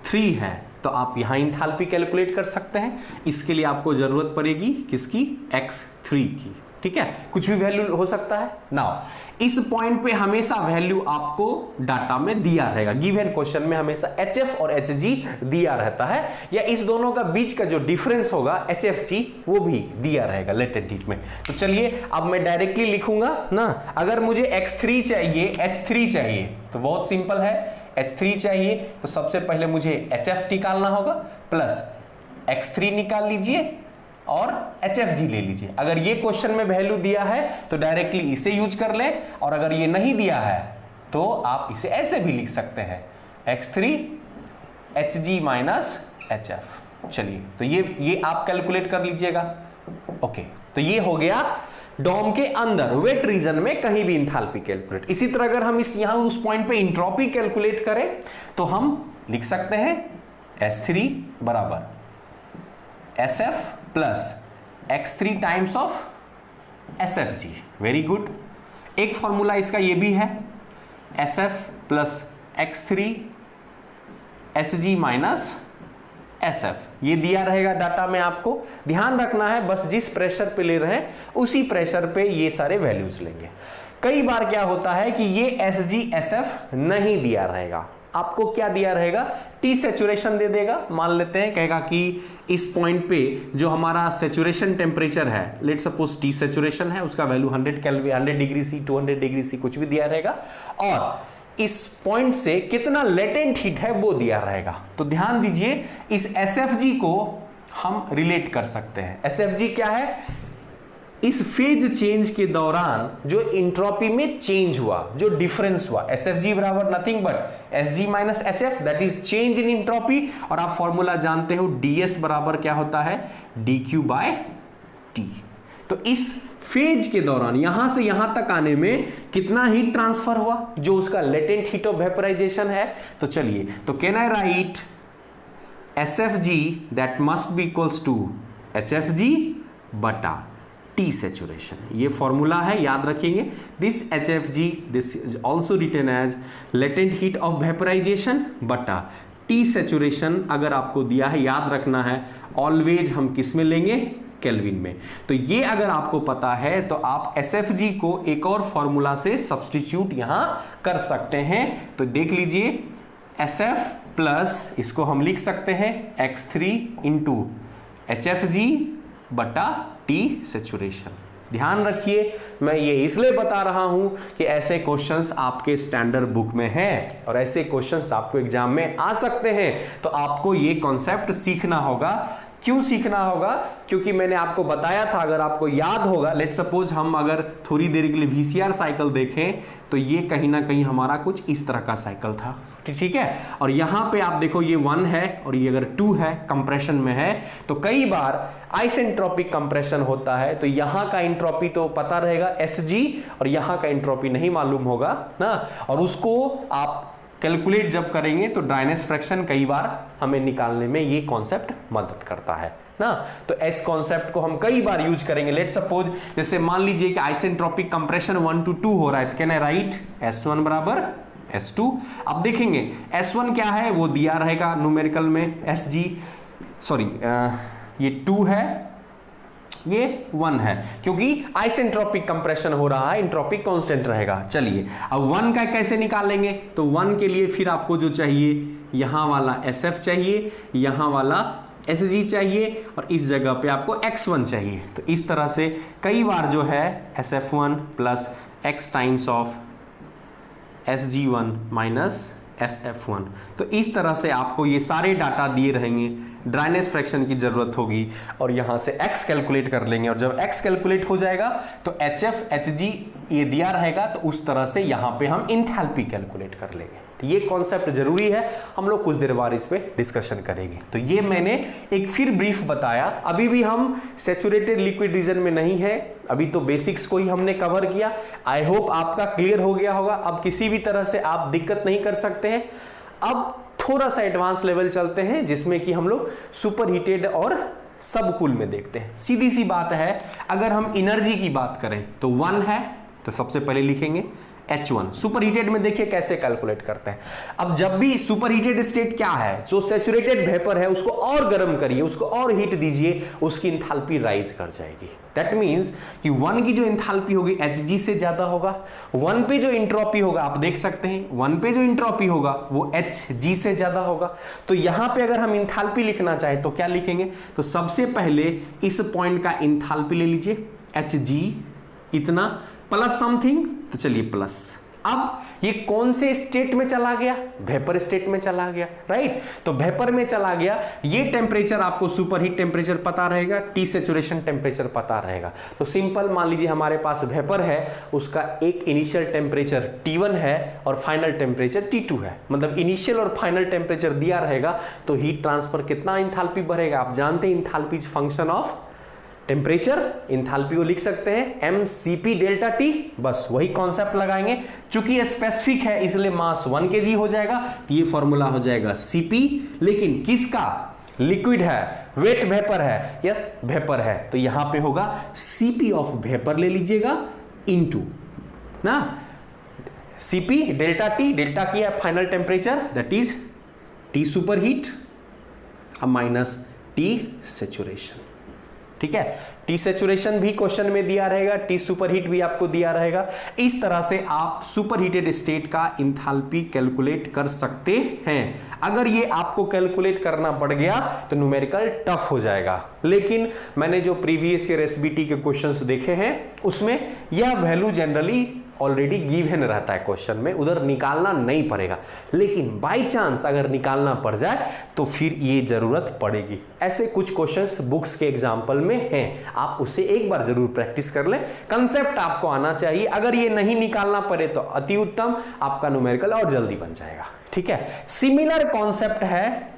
3 है, तो आप यहां इंथैल्पी कैलकुलेट कर सकते हैं। इसके लिए आपको जरूरत पड़ेगी किसकी, x3 की। ठीक है, कुछ भी वैल्यू हो सकता है। नाउ इस पॉइंट पे हमेशा वैल्यू आपको डाटा में दिया रहेगा, गिवन क्वेश्चन में हमेशा HF और HG दिया रहता है, या इस दोनों का बीच का जो डिफरेंस होगा HFG वो भी दिया रहेगा लेटेंट हीट में। तो चलिए अब मैं डायरेक्टली लिखूंगा ना, अगर मुझे x3 चाहिए, H3 चाहिए, तो बहुत सिंपल है, H3 चाहिए तो सबसे पहले मुझे HF निकालना होगा, प्लस x3 निकाल लीजिए और HFG ले लीजिए। अगर ये क्वेश्चन में वैल्यू दिया है तो डायरेक्टली इसे यूज कर ले, और अगर ये नहीं दिया है तो आप इसे ऐसे भी लिख सकते हैं, x3 Hg माइनस HF। चलिए, तो ये आप कैलकुलेट कर लीजिएगा। ओके, तो ये हो गया डोम के अंदर वेट रीजन में कहीं भी इंथैल्पी कैलकुलेट। इसी तरह अगर हम यहां उस पॉइंट पे इंट्रोपी कैलकुलेट करें तो हम लिख सकते हैं S3 बराबर SF plus x3 times of SFG। Very good, एक फॉर्मूला इसका ये भी है, SF plus x3 SG minus SF, ये दिया रहेगा डाटा में। आपको ध्यान रखना है, बस जिस प्रेशर पे ले रहे हैं उसी प्रेशर पे ये सारे वैल्यूज लेंगे। कई बार क्या होता है कि ये SG SF नहीं दिया रहेगा, आपको क्या दिया रहेगा, टी सैचुरेशन दे देगा। मान लेते हैं, कहेगा कि इस पॉइंट पे जो हमारा सैचुरेशन टेम्परेचर है, लेट सपोज टी सैचुरेशन है, उसका value 100 kelvin, 100 degree C, 200 degree C कुछ भी दिया रहेगा, और इस पॉइंट से कितना लेटेंट हीट है वो दिया रहेगा। तो ध्यान दीजिए, इस SFG को हम रिलेट कर सकते हैं। SFG क्या है, इस फेज चेंज के दौरान जो इंट्रोपी में चेंज हुआ, जो डिफरेंस हुआ, SFG बराबर nothing but SG minus HF, that is change in entropy. और आप फॉर्मूला जानते हो, DS बराबर क्या होता है, DQ बाय T। तो इस फेज के दौरान यहां से यहां तक आने में कितना हीट ट्रांसफर हुआ, जो उसका लेटेंट हीट ऑफ वेपराइजेशन है। तो चलिए, तो can I write SFG that must be equals to HFG बटा टी सैचुरेशन। ये फॉर्मूला है, याद रखेंगे। This HFG, this is also written as latent heat of vaporisation बटा टी सैचुरेशन। अगर आपको दिया है, याद रखना है, ऑलवेज हम किस में लेंगे, केल्विन में। तो ये अगर आपको पता है तो आप SFG को एक और फॉर्मूला से सब्सटीट्यूट यहां कर सकते हैं। तो देख लीजिए, SF प्लस इसको हम लिख सकते हैं X3 इंटू HFG बटा टी सैचुरेशन। ध्यान रखिए, मैं ये इसलिए बता रहा हूं कि ऐसे क्वेश्चंस आपके स्टैंडर्ड बुक में हैं और ऐसे क्वेश्चंस आपको एग्जाम में आ सकते हैं। तो आपको ये कॉन्सेप्ट सीखना होगा। क्यों सीखना होगा, क्योंकि मैंने आपको बताया था, अगर आपको याद होगा, लेट सपोज हम अगर थोड़ी देर के लिए VCR साइकिल देखें तो ये कहीं ना कहीं हमारा कुछ इस तरह का साइकिल था, ठीक है। और यहां पे आप देखो, ये 1 है और ये अगर 2 है, कंप्रेशन में है, तो कई बार आइसेंट्रोपिक कंप्रेशन होता है। तो यहां का इंट्रोपी तो पता रहेगा SG, और यहां का इंट्रोपी नहीं मालूम होगा ना, और उसको आप कैलकुलेट जब करेंगे तो ड्राइनेस फ्रैक्शन कई बार हमें निकालने में ये कॉन्सेप्ट मदद करता है ना। तो इस कॉन्सेप्ट को हम कई बार यूज करेंगे। लेट सपोज, जैसे मान लीजिए कि आइसेंट्रोपिक कंप्रेशन 1 to 2 हो रहा है, तो कैन आई राइट S1 बराबर S2। अब देखेंगे S1 क्या है, वो दिया रहेगा न्यूमेरिकल में SG, सॉरी ये 2 है, ये 1 है, क्योंकि आइसेंट्रोपिक कंप्रेशन हो रहा है, इंट्रोपिक कांस्टेंट रहेगा। चलिए, अब 1 का कैसे निकालेंगे, तो 1 के लिए फिर आपको जो चाहिए, यहां वाला SF चाहिए, यहां वाला SG चाहिए, और इस जगह पे आपको X1 चाहिए। तो इस तरह से कई बार जो है SF1 plus X times of SG1 minus SF1, तो इस तरह से आपको ये सारे डाटा दिए रहेंगे। ड्राइनेस फ्रैक्शन की जरूरत होगी और यहां से X कैलकुलेट कर लेंगे, और जब X कैलकुलेट हो जाएगा तो HF HG ये दिया रहेगा, तो उस तरह से यहां पे हम इंथैल्पी कैलकुलेट कर लेंगे। तो ये कॉन्सेप्ट जरूरी है, हम लोग कुछ देर बाद इस पे डिस्कशन करेंगे। तो ये मैंने एक फिर ब्रीफ बताया। अभी भी हम सैचुरेटेड लिक्विड रीजन में नहीं है, अभी तो बेसिक्स को ही हमने कवर किया। आई होप आपका क्लियर हो गया होगा। अब किसी भी तरह से आप दिक्कत नहीं कर सकते हैं। अब थोड़ा सा एडवांस लेवल चलते हैं, जिसमें कि हम लोग सुपर हीटेड और सबकूल में देखते हैं। सीधी सी बात है, अगर हम एनर्जी की बात करें तो 1 है, तो सबसे पहले लिखेंगे H1। सुपर हीटेड में देखिए कैसे कैलकुलेट करते हैं। अब जब भी सुपर हीटेड स्टेट क्या है, जो सैचुरेटेड वेपर है उसको और गर्म करिए, उसको और हीट दीजिए, उसकी इंथैल्पी राइज कर जाएगी। दैट मींस कि 1 की जो इंथैल्पी होगी Hg से ज्यादा होगा। 1 पे जो इंट्रोपी होगा, आप देख सकते हैं 1 पे जो इंट्रोपी होगा वो Hg से ज्यादा होगा। तो यहां पे अगर हम इंथैल्पी लिखना चाहे तो क्या लिखेंगे, तो सबसे पहले इस पॉइंट का इंथैल्पी ले लीजिए, Hg इतना प्लस समथिंग, तो चलिए प्लस। अब ये कौन से स्टेट में चला गया, वेपर स्टेट में चला गया, राइट। तो वेपर में चला गया, ये टेम्परेचर आपको सुपर हीट टेम्परेचर पता रहेगा, टी सैचुरेशन टेम्परेचर पता रहेगा। तो सिंपल मान लीजिए हमारे पास वेपर है, उसका एक इनिशियल टेम्परेचर T1 है और फाइनल टेम्परेचर T2 है। मतलब इनिशियल और फाइनल टेम्परेचर दिया रहेगा तो हीट ट्रांसफर कितना इंथैल्पी बढ़ेगा। आप जानते हैं enthalpy is function of temperature, enthalpy को लिख सकते हैं mCp डेल्टा T, बस वही कॉन्सेप्ट लगाएंगे। चूंकि स्पेसिफिक है इसलिए मास 1 kg हो जाएगा, तो ये फॉर्मूला हो जाएगा Cp, लेकिन किसका, लिक्विड है, वेट वेपर है, यस वेपर है, तो यहां पे होगा Cp ऑफ वेपर ले लीजिएगा इनटू ना Cp डेल्टा T, डेल्टा की है final temperature, that is T super heat minus T saturation. ठीक है। टी सैचुरेशन भी क्वेश्चन में दिया रहेगा, टी सुपरहीट भी आपको दिया रहेगा। इस तरह से आप सुपरहीटेड स्टेट का इंथैल्पी कैलकुलेट कर सकते हैं। अगर ये आपको कैलकुलेट करना पड़ गया तो न्यूमेरिकल टफ हो जाएगा, लेकिन मैंने जो प्रीवियस ईयर एसबीटी के क्वेश्चंस देखे हैं उसमें यह वैल्यू जनरली ऑलरेडी गिवन रहता है क्वेश्चन में, उधर निकालना नहीं पड़ेगा। लेकिन बाय चांस अगर निकालना पड़ जाए तो फिर ये जरूरत पड़ेगी। ऐसे कुछ क्वेश्चंस बुक्स के एग्जाम्पल में हैं, आप उसे एक बार जरूर प्रैक्टिस कर लें। कंसेप्ट आपको आना चाहिए, अगर ये नहीं निकालना पड़े तो अति उत्तम, आपका न्यूमेरिकल और जल्दी बन जाएगा। ठीक है, सिमिलर कॉन्सेप्ट है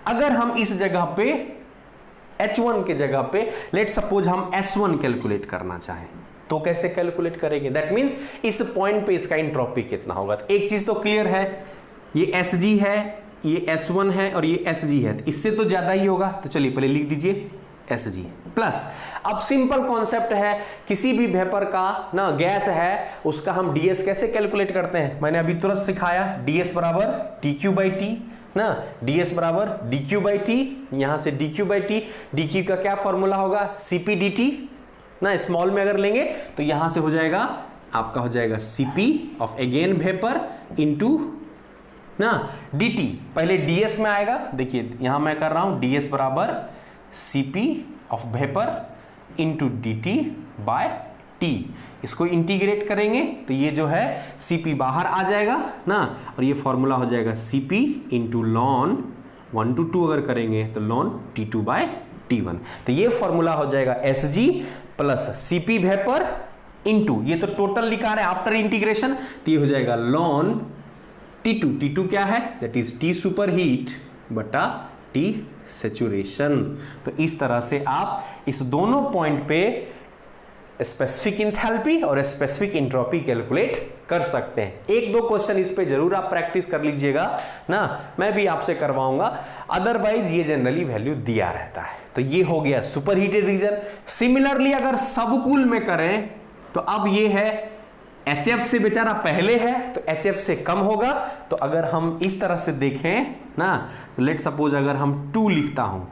अगर हम इस जगह पे H1 के जगह पे लेट सपोज हम S1 कैलकुलेट करना चाहें तो कैसे कैलकुलेट करेंगे? दैट मींस इस पॉइंट पे इसका एंट्रोपी कितना होगा। तो एक चीज तो क्लियर है, ये Sg है, ये S1 है और ये Sg है, तो इससे तो ज्यादा ही होगा। तो चलिए पहले लिख दीजिए Sg प्लस। अब सिंपल कॉन्सेप्ट है, किसी भी वेपर का ना गैस है उसका हम ds कैसे कैलकुलेट करते हैं, मैंने अभी तुरंत सिखाया। ds बराबर dq/t ना, ds बराबर dq/t, यहां से dq/t, dq का क्या फॉर्मूला होगा cp/dt ना, स्मॉल में अगर लेंगे तो यहां से हो जाएगा आपका हो जाएगा cp of again vapour into ना dt। पहले ds में आएगा, देखिए यहां मैं कर रहा हूं ds बराबर cp of vapour into dt by t। इसको इंटीग्रेट करेंगे तो ये जो है cp बाहर आ जाएगा ना, और ये फॉर्मूला हो जाएगा cp इंटू ln 1 to 2 अगर करेंगे तो ln t2 बाय t1। तो ये फॉर्मूला हो जाएगा Sg plus cp vapour into, ये तो टोटल लिखा रहे आफ्टर इंटीग्रेशन, तो ये हो जाएगा ln t2। t2 क्या है? That is t super heat बटा t सैचुरेशन। तो इस तरह से आप इस दोनों पॉइंट पे स्पेसिफिक इंथैल्पी और स्पेसिफिक एंट्रोपी कैलकुलेट कर सकते हैं। एक दो क्वेश्चन इस पे जरूर आप प्रैक्टिस कर लीजिएगा ना, मैं भी आपसे करवाऊंगा, अदरवाइज ये जनरली वैल्यू दिया रहता है। तो ये हो गया सुपर हीटेड रीजन। सिमिलरली अगर सबकूल में करें तो अब ये है HF से बेचारा पहले है तो HF से कम होगा। तो अगर हम इस तरह से देखें ना, तो लेट सपोज अगर हम 2 लिखता हूं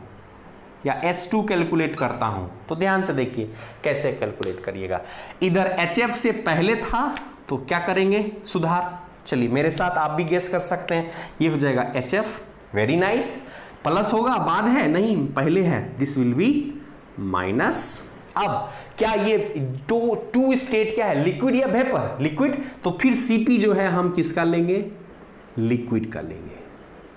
या S2 कैलकुलेट करता हूं तो ध्यान से देखिए कैसे कैलकुलेट करिएगा। इधर HF से पहले था तो क्या करेंगे सुधार, चलिए मेरे साथ आप भी गेस कर सकते हैं। ये हो जाएगा HF, वेरी नाइस, प्लस होगा बाद है नहीं पहले है, दिस विल बी माइनस। अब क्या ये टू स्टेट क्या है, लिक्विड या वेपर? लिक्विड, तो फिर Cp जो है हम किसका लेंगे, लिक्विड का लेंगे।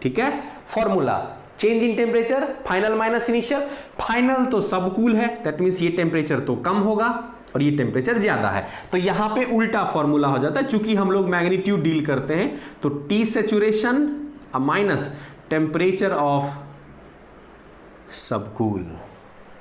ठीक है, formula change in temperature, final minus initial. Final तो सबकूल है, दैट मींस ये टेम्परेचर तो कम होगा और ये टेम्परेचर ज्यादा है, तो यहां पे उल्टा फॉर्मूला हो जाता है। चूंकि हम लोग मैग्नीट्यूड डील करते हैं तो T saturation minus temperature of subcool,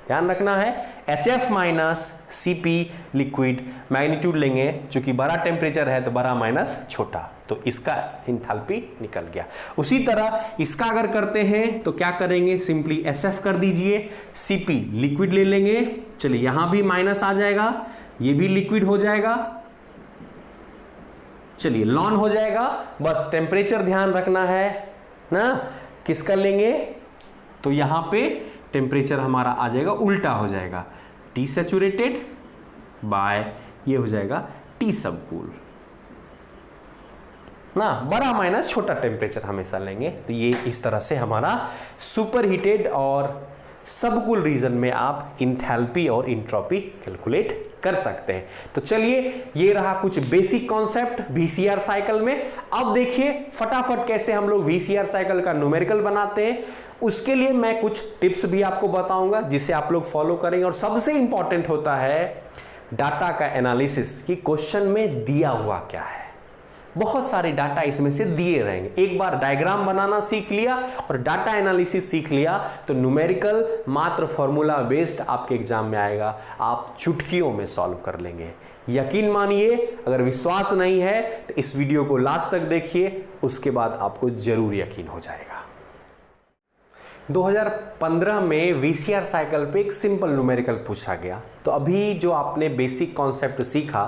ध्यान रखना है। HF minus Cp liquid, magnitude लेंगे, चूंकि बड़ा टेम्परेचर है तो बड़ा माइनस छोटा, तो इसका इंथैल्पी निकल गया। उसी तरह इसका अगर करते हैं तो क्या करेंगे, सिंपली SF कर दीजिए, Cp लिक्विड ले लेंगे, चलिए यहां भी माइनस आ जाएगा, ये भी लिक्विड हो जाएगा, चलिए लॉन हो जाएगा। बस टेम्परेचर ध्यान रखना है ना, किसका लेंगे, तो यहां पे टेम्परेचर हमारा आ जाएगा उल्टा हो जाएगा, टी सैचुरेटेड बाय ये हो जाएगा टी सबकूल ना, बड़ा माइनस छोटा टेम्परेचर हमेशा लेंगे। तो ये इस तरह से हमारा सुपर हीटेड और सबकूल रीजन में आप इंथैल्पी और इंट्रोपी कैलकुलेट कर सकते हैं। तो चलिए ये रहा कुछ बेसिक कॉन्सेप्ट VCR साइकिल में। अब देखिए फटाफट कैसे हम लोग VCR साइकिल का न्यूमेरिकल बनाते हैं, उसके लिए मैं कुछ टिप्स भी आपको बताऊंगा जिसे आप लोग फॉलो करेंगे। और सबसे इंपॉर्टेंट होता है डाटा का एनालिसिस, कि क्वेश्चन में दिया हुआ क्या है। बहुत सारे डाटा इसमें से दिए रहेंगे, एक बार डायग्राम बनाना सीख लिया और डाटा एनालिसिस सीख लिया तो न्यूमेरिकल मात्र फॉर्मूला बेस्ड आपके एग्जाम में आएगा, आप चुटकियों में सॉल्व कर लेंगे। यकीन मानिए, अगर विश्वास नहीं है तो इस वीडियो को लास्ट तक देखिए, उसके बाद आपको जरूर यकीन हो जाएगा। 2015 में VCR साइकिल पे एक सिंपल न्यूमेरिकल पूछा गया। तो अभी जो आपने बेसिक कॉन्सेप्ट सीखा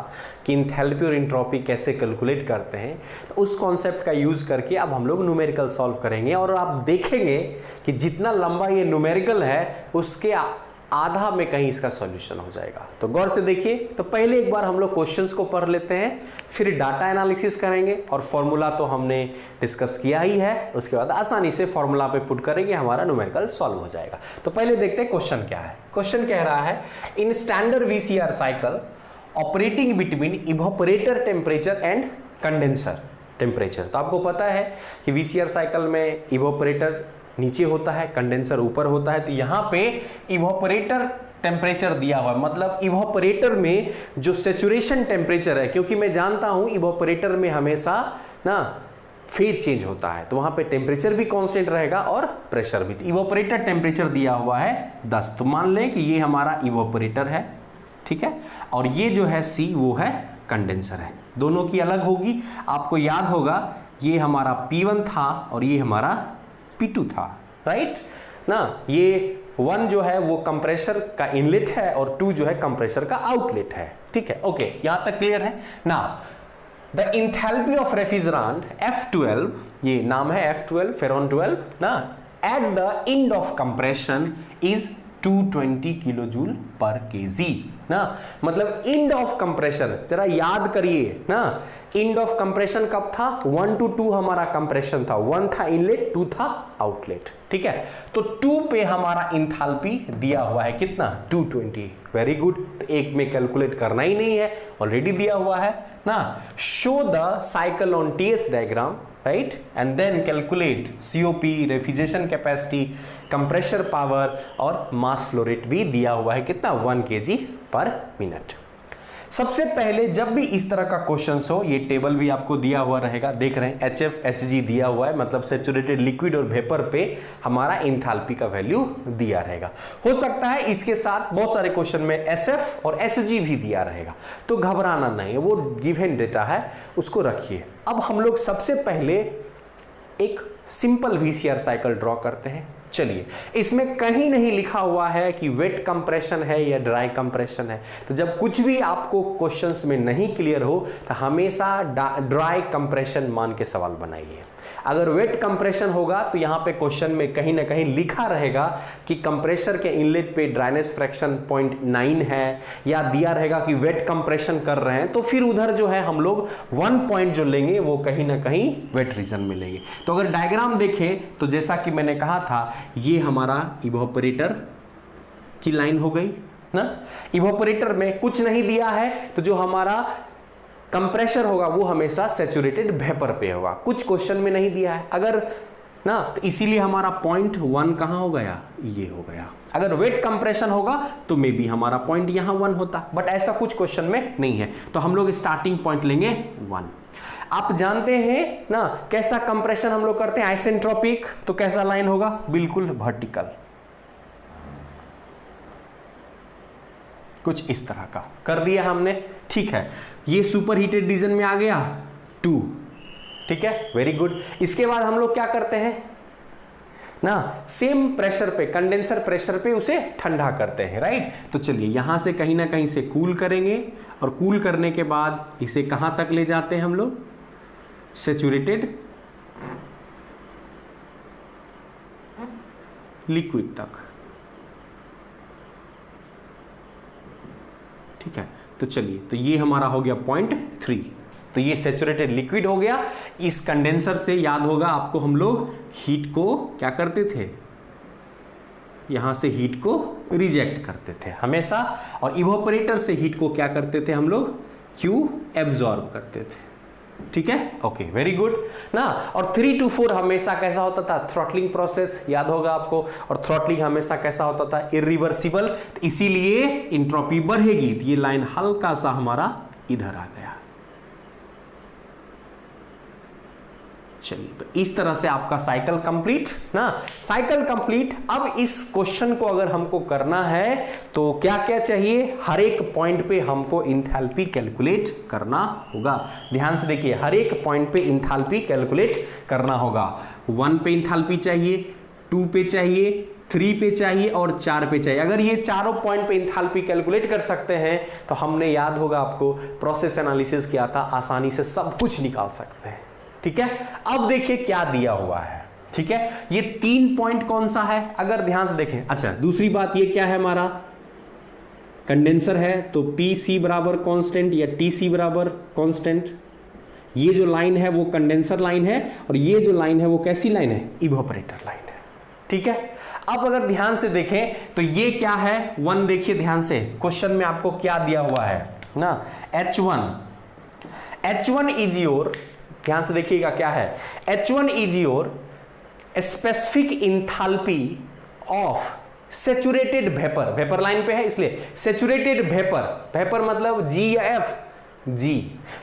कि इंथैल्पी और एंट्रोपी कैसे कैलकुलेट करते हैं, तो उस कॉन्सेप्ट का यूज करके अब हम लोग न्यूमेरिकल सॉल्व करेंगे। और आप देखेंगे कि जितना लंबा ये न्यूमेरिकल है उसके आधा में कहीं इसका सॉल्यूशन हो जाएगा। तो गौर से देखिए, तो पहले एक बार हम लोग क्वेश्चंस को पढ़ लेते हैं, फिर डाटा एनालिसिस करेंगे और फॉर्मूला तो हमने डिस्कस किया ही है, उसके बाद आसानी से फॉर्मूला पे पुट करेंगे, हमारा न्यूमेरिकल सॉल्व हो जाएगा। तो पहले देखते हैं क्वेश्चन क्या है। क्वेश्चन कह रहा है in standard VCR cycle operating between evaporator temperature and condenser temperature. तो आपको पता है कि वीसीआर साइकिल में इवोपरेटर नीचे होता है, कंडेंसर ऊपर होता है। तो यहाँ पे इवोपरेटर टेम्परेचर दिया हुआ है, मतलब इवोपरेटर में जो सेचुरेशन टेम्परेचर है, क्योंकि मैं जानता हूं इवोपरेटर में हमेशा ना फेज चेंज होता है, तो वहां पे टेम्परेचर भी कांस्टेंट रहेगा और प्रेशर भी। इवोपरेटर टेम्परेचर दिया हुआ है 10, तो मान लें कि ये हमारा इवोपरेटर है, ठीक है, और ये जो है C वो है कंडेंसर है। दोनों की अलग होगी, आपको याद होगा ये हमारा P1 था और ये हमारा P2 था, राइट ना। ये 1 जो है वो कंप्रेसर का इनलेट है और 2 जो है कंप्रेसर का आउटलेट है, ठीक है। ओके, यहां तक क्लियर है ना। The enthalpy of refrigerant F12, ये नाम है F12 फेरॉन 12 ना, at the end of compression is 220 kilo joule पर केजी ना। मतलब एंड ऑफ कंप्रेशन जरा याद करिए ना, एंड ऑफ कंप्रेशन कब था? 1 to 2 हमारा कंप्रेशन था, 1 था इनलेट, 2 था आउटलेट, ठीक है। तो 2 पे हमारा इंथैल्पी दिया हुआ है कितना? 220। वेरी गुड, तो एक में कैलकुलेट करना ही नहीं है, ऑलरेडी दिया हुआ है ना। Show the cycle on TS diagram, right, and then calculate COP, refrigeration capacity, compressor power और मास फ्लो रेट भी दिया हुआ है कितना? 1 kg पर मिनट। सबसे पहले जब भी इस तरह का क्वेश्चन हो, ये टेबल भी आपको दिया हुआ रहेगा, देख रहे हैं HF HG दिया हुआ है, मतलब सैचुरेटेड लिक्विड और वेपर पे हमारा इंथैल्पी का वैल्यू दिया रहेगा। हो सकता है इसके साथ बहुत सारे क्वेश्चन में SF और SG भी दिया रहेगा, तो घबराना नहीं है, वो गिवन डेटा है, उसको रखिए। अब हम लोग सबसे पहले एक सिंपल VCR साइकिल ड्रॉ करते हैं। चलिए, इसमें कहीं नहीं लिखा हुआ है कि वेट कंप्रेशन है या ड्राई कंप्रेशन है, तो जब कुछ भी आपको क्वेश्चंस में नहीं क्लियर हो तो हमेशा ड्राई कंप्रेशन मान के सवाल बनाइए। अगर वेट कंप्रेशन होगा तो यहां पे क्वेश्चन में कहीं ना कहीं लिखा रहेगा कि कंप्रेसर के इनलेट पे ड्राइनेस फ्रैक्शन 0.9 है, या दिया रहेगा कि वेट कंप्रेशन कर रहे हैं, तो फिर उधर जो है हम लोग 1 पॉइंट जो लेंगे वो कहीं ना कहीं वेट रीजन में लेंगे। तो अगर डायग्राम देखें तो जैसा कि मैंने कहा था, ये हमारा इवोपरेटर की लाइन हो गई ना। इवोपरेटर में कुछ नहीं दिया है, तो जो हमारा कंप्रेशर होगा वो हमेशा सैचुरेटेड वेपर पे होगा, कुछ क्वेश्चन में नहीं दिया है अगर ना, तो इसीलिए हमारा 0.1 कहां हो गया? ये हो गया। अगर वेट कंप्रेशन होगा तो मे बी हमारा पॉइंट यहां 1 होता, बट ऐसा कुछ क्वेश्चन में नहीं है, तो हम लोग स्टार्टिंग पॉइंट लेंगे 1। आप जानते हैं ना कैसा कंप्रेशन हम लोग करते हैं? आइसेंट्रोपिक, तो कैसा लाइन होगा? बिल्कुल वर्टिकल, कुछ इस तरह का कर दिया हमने, ठीक है। ये सुपर हीटेड रीजन में आ गया 2, ठीक है, वेरी गुड। इसके बाद हम लोग क्या करते हैं ना, सेम प्रेशर पे, कंडेंसर प्रेशर पे उसे ठंडा करते हैं, राइट। तो चलिए यहां से कहीं ना कहीं से कूल करेंगे, और कूल करने के बाद इसे कहां तक ले जाते हैं हम लोग? सैचुरेटेड लिक्विड तक, ठीक है। तो चलिए, तो ये हमारा हो गया 0.3, तो ये सैचुरेटेड लिक्विड हो गया। इस कंडेंसर से याद होगा आपको, हम लोग हीट को क्या करते थे? यहां से हीट को रिजेक्ट करते थे हमेशा, और इवोपरेटर से हीट को क्या करते थे हम लोग? क्यों? एब्जॉर्ब करते थे, ठीक है। ओके, वेरी गुड ना। और 3 to 4 हमेशा कैसा होता था? थ्रॉटलिंग प्रोसेस, याद होगा आपको, और थ्रॉटलिंग हमेशा कैसा होता था? इरिवर्सिबल, तो इसीलिए इंट्रोपी बढ़ेगी। तो ये लाइन हल्का सा हमारा इधर आ गया। चलिए, तो इस तरह से आपका साइकिल कंप्लीट ना, साइकिल कंप्लीट। अब इस क्वेश्चन को अगर हमको करना है तो क्या क्या चाहिए? हर एक पॉइंट पे हमको इंथैल्पी कैलकुलेट करना होगा। ध्यान से देखिए, हर एक पॉइंट पे इंथैल्पी कैलकुलेट करना होगा। 1 पे इंथैल्पी चाहिए, 2 पे चाहिए, 3 पे चाहिए और 4 पे चाहिए। अगर ये चारों पॉइंट पे इंथैल्पी कैलकुलेट कर सकते हैं तो हमने, याद होगा आपको, प्रोसेस एनालिसिस किया था, आसानी से सब कुछ निकाल सकते हैं, ठीक है। अब देखिए क्या दिया हुआ है, ठीक है, ये 3 पॉइंट कौन सा है अगर ध्यान से देखें। अच्छा, दूसरी बात ये क्या है, हमारा कंडेंसर है तो PC बराबर कांस्टेंट या TC बराबर कांस्टेंट। ये जो लाइन है वो कंडेंसर लाइन है और ये जो लाइन है वो कैसी लाइन है, इवोपरेटर लाइन है। ठीक है, अब अगर ध्यान से देखें तो ये क्या है, 1 देखिए ध्यान से, क्वेश्चन में आपको क्या दिया हुआ है ना, H1 इज योर, ध्यान से देखिएगा क्या है, H1 is your specific enthalpy of saturated vapour, vapour line पे है इसलिए सैचुरेटेड वेपर, वेपर मतलब G या F, G,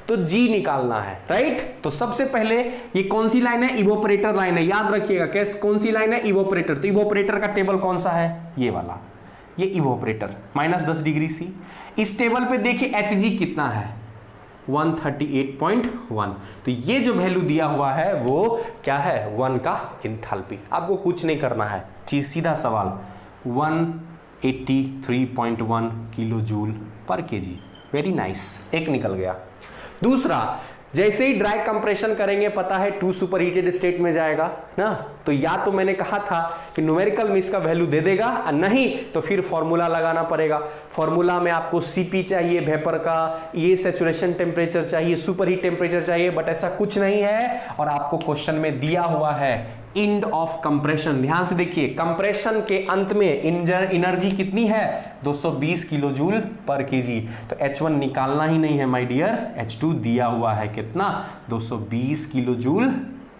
तो G निकालना है, राइट। तो सबसे पहले ये कौन सी लाइन है, इवोपरेटर लाइन है, याद रखिएगा कैसे, कौन सी लाइन है, इवोपरेटर। तो इवोपरेटर का टेबल कौन सा है, ये वाला, ये इवोपरेटर -10 डिग्री C। इस टेबल पे देखिए Hg कितना है, 138.1। तो ये जो वैल्यू दिया हुआ है वो क्या है, 1 का इंथैल्पी। आपको कुछ नहीं करना है, चीज सीधा सवाल, 183.1 किलो जूल पर केजी। वेरी नाइस, एक निकल गया। दूसरा, जैसे ही ड्राई कंप्रेशन करेंगे पता है 2 सुपरहीटेड स्टेट में जाएगा ना, तो या तो मैंने कहा था कि न्यूमेरिकल में इसका वैल्यू दे देगा, नहीं तो फिर फॉर्मूला लगाना पड़ेगा। फॉर्मूला में आपको Cp चाहिए वेपर का, ये सैचुरेशन टेम्परेचर चाहिए, सुपरहीट टेम्परेचर चाहिए, बट ऐसा कुछ नहीं है। और आपको क्वेश्चन में दिया हुआ है एंड ऑफ कंप्रेशन। ध्यान से देखिए, कंप्रेशन के अंत में एनर्जी कितनी है, 220 किलो जूल पर केजी। तो H1 निकालना ही नहीं है माय डियर, H2 दिया हुआ है कितना, 220 किलो जूल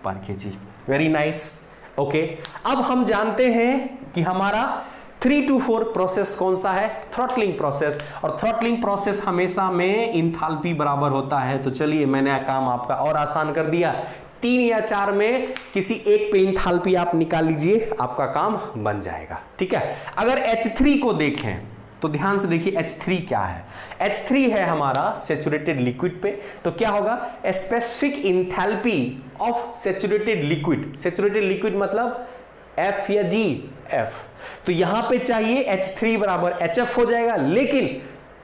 पर केजी। Very nice, okay. अब हम जानते हैं कि हमारा 3 to 4 प्रोसेस कौन सा है, थ्रॉटलिंग प्रोसेस। और थ्रॉटलिंग प्रोसेस हमेशा में इंथैल्पी बराबर होता है। तो चलिए मैंने काम आपका और आसान कर दिया, 3 या 4 में किसी एक पे इंथैल्पी आप निकाल लीजिए, आपका काम बन जाएगा। ठीक है, अगर H3 को देखें तो ध्यान से देखिए H3 क्या है, H3 है हमारा सैचुरेटेड लिक्विड पे। तो क्या होगा, specific enthalpy of saturated liquid, saturated liquid मतलब F या G, F। तो यहां पे चाहिए H3 बराबर HF हो जाएगा, लेकिन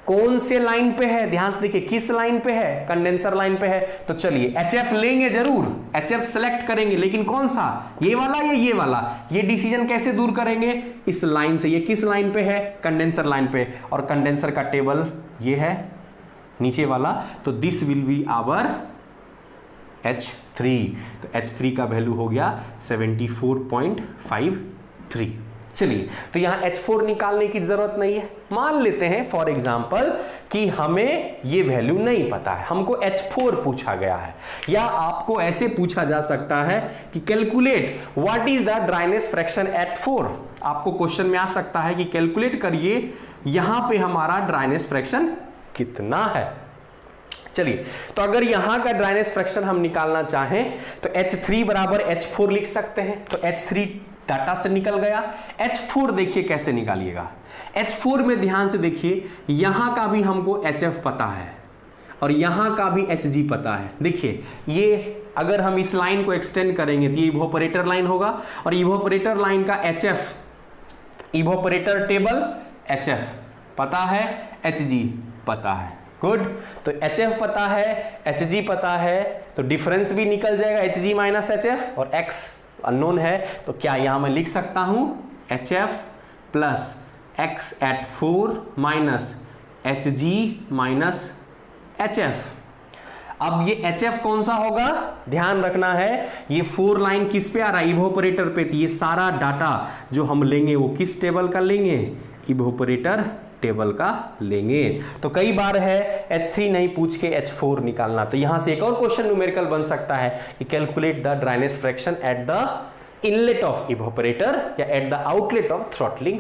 कौन से लाइन पे है, ध्यान से देखिए किस लाइन पे है, कंडेंसर लाइन पे है। तो चलिए HF लेंगे, जरूर HF सेलेक्ट करेंगे, लेकिन कौन सा, ये वाला या ये वाला, ये डिसीजन कैसे दूर करेंगे, इस लाइन से। ये किस लाइन पे है, कंडेंसर लाइन पे, और कंडेंसर का टेबल ये है नीचे वाला। तो this will be our H3। तो H3 का वैल्यू हो गया 74.53। चलिए, तो यहां H4 निकालने की जरूरत नहीं है। मान लेते हैं फॉर एग्जांपल कि हमें ये वैल्यू नहीं पता है, हमको H4 पूछा गया है। या आपको ऐसे पूछा जा सकता है कि calculate what is the dryness fraction at 4। आपको क्वेश्चन में आ सकता है कि कैलकुलेट करिए यहां पे हमारा ड्राइनेस फ्रैक्शन कितना है। चलिए, तो अगर यहां का ड्राइनेस फ्रैक्शन हम निकालना चाहें तो H3 बराबर H4 लिख सकते हैं। तो H3 डाटा से निकल गया। H4 देखिए कैसे निकालिएगा, H4 में ध्यान से देखिए, यहां का भी हमको HF पता है और यहां का भी HG पता है। देखिए, ये अगर हम इस लाइन को एक्सटेंड करेंगे तो ये इवोपरेटर लाइन होगा, और इवोपरेटर लाइन का HF, इवोपरेटर टेबल HF पता है, HG पता है। गुड, तो HF पता है, HG पता है, तो डिफरेंस भी निकल जाएगा, HG माइनस HF, और X अननोन है। तो क्या यहां मैं लिख सकता हूं HF plus X at 4 minus HG minus HF। अब ये HF कौन सा होगा, ध्यान रखना है, ये 4 लाइन किस पे आ रहा है, इवोपरेटर पे। तो ये सारा डाटा जो हम लेंगे वो किस टेबल का लेंगे, इवोपरेटर टेबल का लेंगे। तो कई बार है H3 नहीं पूछ के H4 निकालना। तो यहां से एक और क्वेश्चन न्यूमेरिकल बन सकता है कि calculate the dryness fraction at the inlet of evaporator या at the outlet of throttling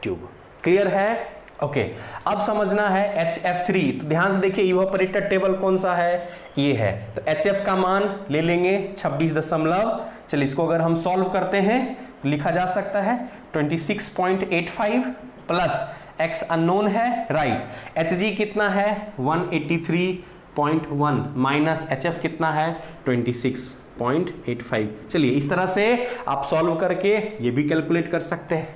tube. Clear है, ओके। अब समझना है HF3। तो ध्यान से देखिए, इवोपरेटर टेबल कौन सा है, ये है। तो HF का मान ले लेंगे 26 चलिए इसको अगर हम सॉल्व करते हैं तो लिखा जा सकता है 26.85 प्लस X अननोन है, राइट। HG कितना है 183.1 माइनस HF कितना है 26.85। चलिए इस तरह से आप सॉल्व करके ये भी कैलकुलेट कर सकते हैं।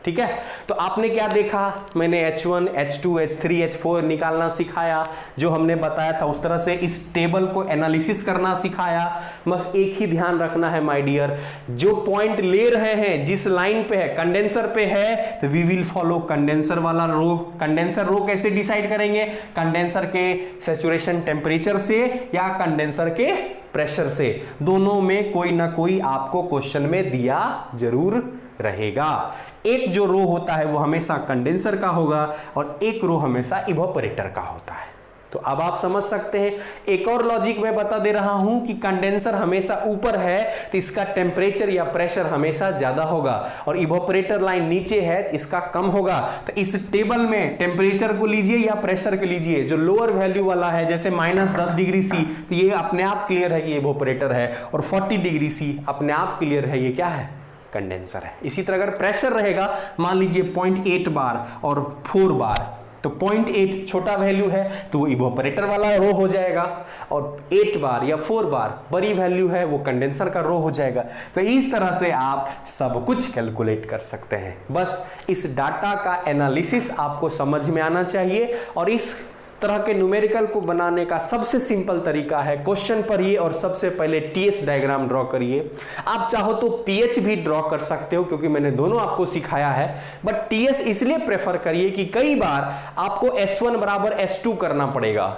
ठीक है। तो आपने क्या देखा, मैंने H1, H2, H3, H4 निकालना सिखाया, जो हमने बताया था उस तरह से इस टेबल को एनालिसिस करना सिखाया। बस एक ही ध्यान रखना है माय डियर, जो पॉइंट ले रहे हैं जिस लाइन पे है, कंडेंसर पे है, तो वी विल फॉलो कंडेंसर वाला रो। कंडेंसर रो कैसे डिसाइड करेंगे, कंडेंसर के सैचुरेशन टेम्परेचर से या कंडेंसर के प्रेशर से, दोनों में कोई ना कोई आपको क्वेश्चन में दिया जरूर रहेगा। एक जो रो होता है वो हमेशा कंडेंसर का होगा और एक रो हमेशा इवोपरेटर का होता है। तो अब आप समझ सकते हैं। एक और लॉजिक मैं बता दे रहा हूं कि कंडेंसर हमेशा ऊपर है तो इसका टेम्परेचर या प्रेशर हमेशा ज्यादा होगा, और इवोपरेटर लाइन नीचे है इसका कम होगा। तो इस टेबल में टेम्परेचर को लीजिए या प्रेशर को लीजिए, जो लोअर वैल्यू वाला है जैसे -10 डिग्री सी, तो ये अपने आप क्लियर है कि ये इवोपरेटर है, और 40 डिग्री सी अपने आप क्लियर है ये क्या है, कंडेंसर है। इसी तरह अगर प्रेशर रहेगा, मान लीजिए 0.8 बार और 4 बार, तो 0.8 छोटा वैल्यू है तो वो इवोपरेटर वाला रो हो जाएगा, और 8 बार या 4 बार बड़ी वैल्यू है वो कंडेंसर का रो हो जाएगा। तो इस तरह से आप सब कुछ कैलकुलेट कर सकते हैं। बस इस डाटा का एनालिसिस आपको समझ में आना चाहिए, और इस तरह के न्यूमेरिकल को बनाने का सबसे सिंपल तरीका है, क्वेश्चन पढ़िए और सबसे पहले टीएस डायग्राम ड्रॉ करिए। आप चाहो तो पीएच भी ड्रॉ कर सकते हो, क्योंकि मैंने दोनों आपको सिखाया है, बट टीएस इसलिए प्रेफर करिए कि कई बार आपको S1 बराबर S2 करना पड़ेगा,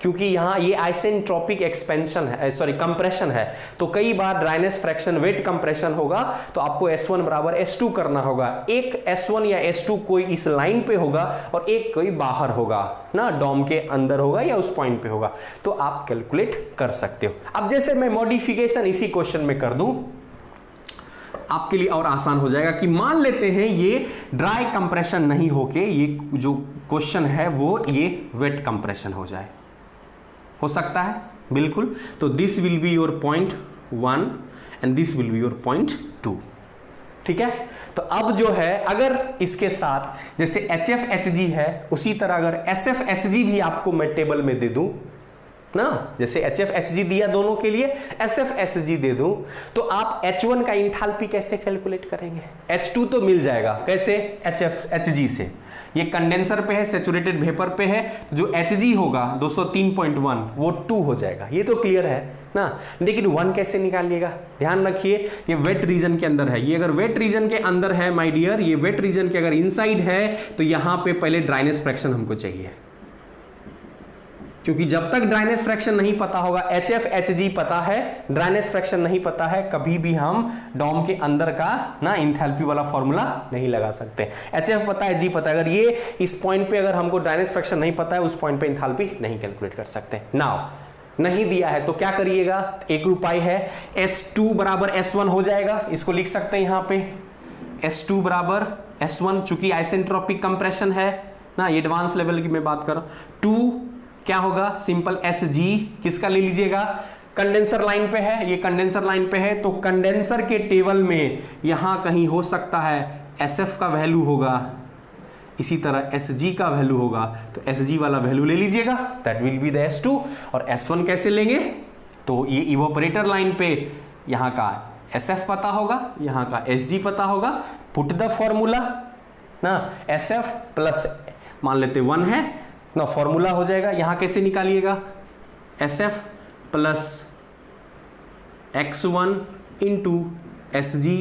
क्योंकि यहां ये आइसेंट्रोपिक एक्सपेंशन है, सॉरी कंप्रेशन है, तो कई बार ड्राइनेस फ्रैक्शन वेट कंप्रेशन होगा, तो आपको S1 बराबर S2 करना होगा। एक S1 या S2 कोई इस लाइन पे होगा और एक कोई बाहर होगा ना, डॉम के अंदर होगा या उस पॉइंट पे होगा, तो आप कैलकुलेट कर सकते हो। अब जैसे मैं मॉडिफिकेशन इसी क्वेश्चन में कर दूं आपके लिए और आसान हो जाएगा, कि मान लेते हैं ये ड्राई कंप्रेशन नहीं होके ये जो क्वेश्चन है वो ये वेट कंप्रेशन हो जाए, हो सकता है बिल्कुल। तो this will be your point 1 and this will be your point 2, ठीक है। तो अब जो है अगर इसके साथ जैसे HF/Hg है, उसी तरह अगर SF/Hg भी आपको मैं टेबल में दे दूं ना, जैसे HF/Hg दिया दोनों के लिए, SF/Hg दे दूं, तो आप H1 का इंथैल्पी कैसे कैलकुलेट करेंगे, H2 तो मिल जाएगा कैसे, HF/Hg से। ये कंडेंसर पे है, सैचुरेटेड वेपर पे है, जो Hg होगा 203.1 वो 2 हो जाएगा, ये तो क्लियर है ना। लेकिन 1 कैसे निकालिएगा, ध्यान रखिए ये वेट रीजन के अंदर है। ये अगर वेट रीजन के अंदर है माय डियर, ये वेट रीजन के अगर इनसाइड है, तो यहां पे पहले ड्राइनेस फ्रैक्शन हमको चाहिए, क्योंकि जब तक ड्राइनेस फ्रैक्शन नहीं पता होगा, HF/Hg पता है, ड्राइनेस फ्रैक्शन नहीं पता है, कभी भी हम डॉम के अंदर का ना इंथैल्पी वाला फॉर्मूला नहीं लगा सकते। HF पता है, G पता है, अगर ये इस पॉइंट पे अगर हमको ड्राइनेस फ्रैक्शन नहीं पता है, उस पॉइंट पे इंथैल्पी नहीं कैलकुलेट कर सकते। नाउ नहीं दिया है तो क्या करिएगा, एक उपाय है, S2 बराबर S1 हो जाएगा, इसको लिख सकते हैं यहां पे S2 बराबर S1, चूंकि आइसेंट्रोपिक कंप्रेशन है ना, ये एडवांस लेवल की मैं बात कर रहा हूं। 2 क्या होगा, सिंपल Sg, किसका ले लीजिएगा, कंडेंसर लाइन पे है, ये कंडेंसर लाइन पे है, तो कंडेंसर के टेबल में यहां कहीं हो सकता है SF का वैल्यू होगा, इसी तरह Sg का वैल्यू होगा, तो Sg वाला वैल्यू ले लीजिएगा, that will be the S2। और S1 कैसे लेंगे, तो ये इवोपरेटर लाइन पे यहां का SF पता होगा, यहां का Sg पता होगा, पुट द फॉर्मूला ना, SF प्लस मान लेते 1 है ना, फॉर्मूला हो जाएगा, यहां कैसे निकालिएगा, SF plus x1 into Sg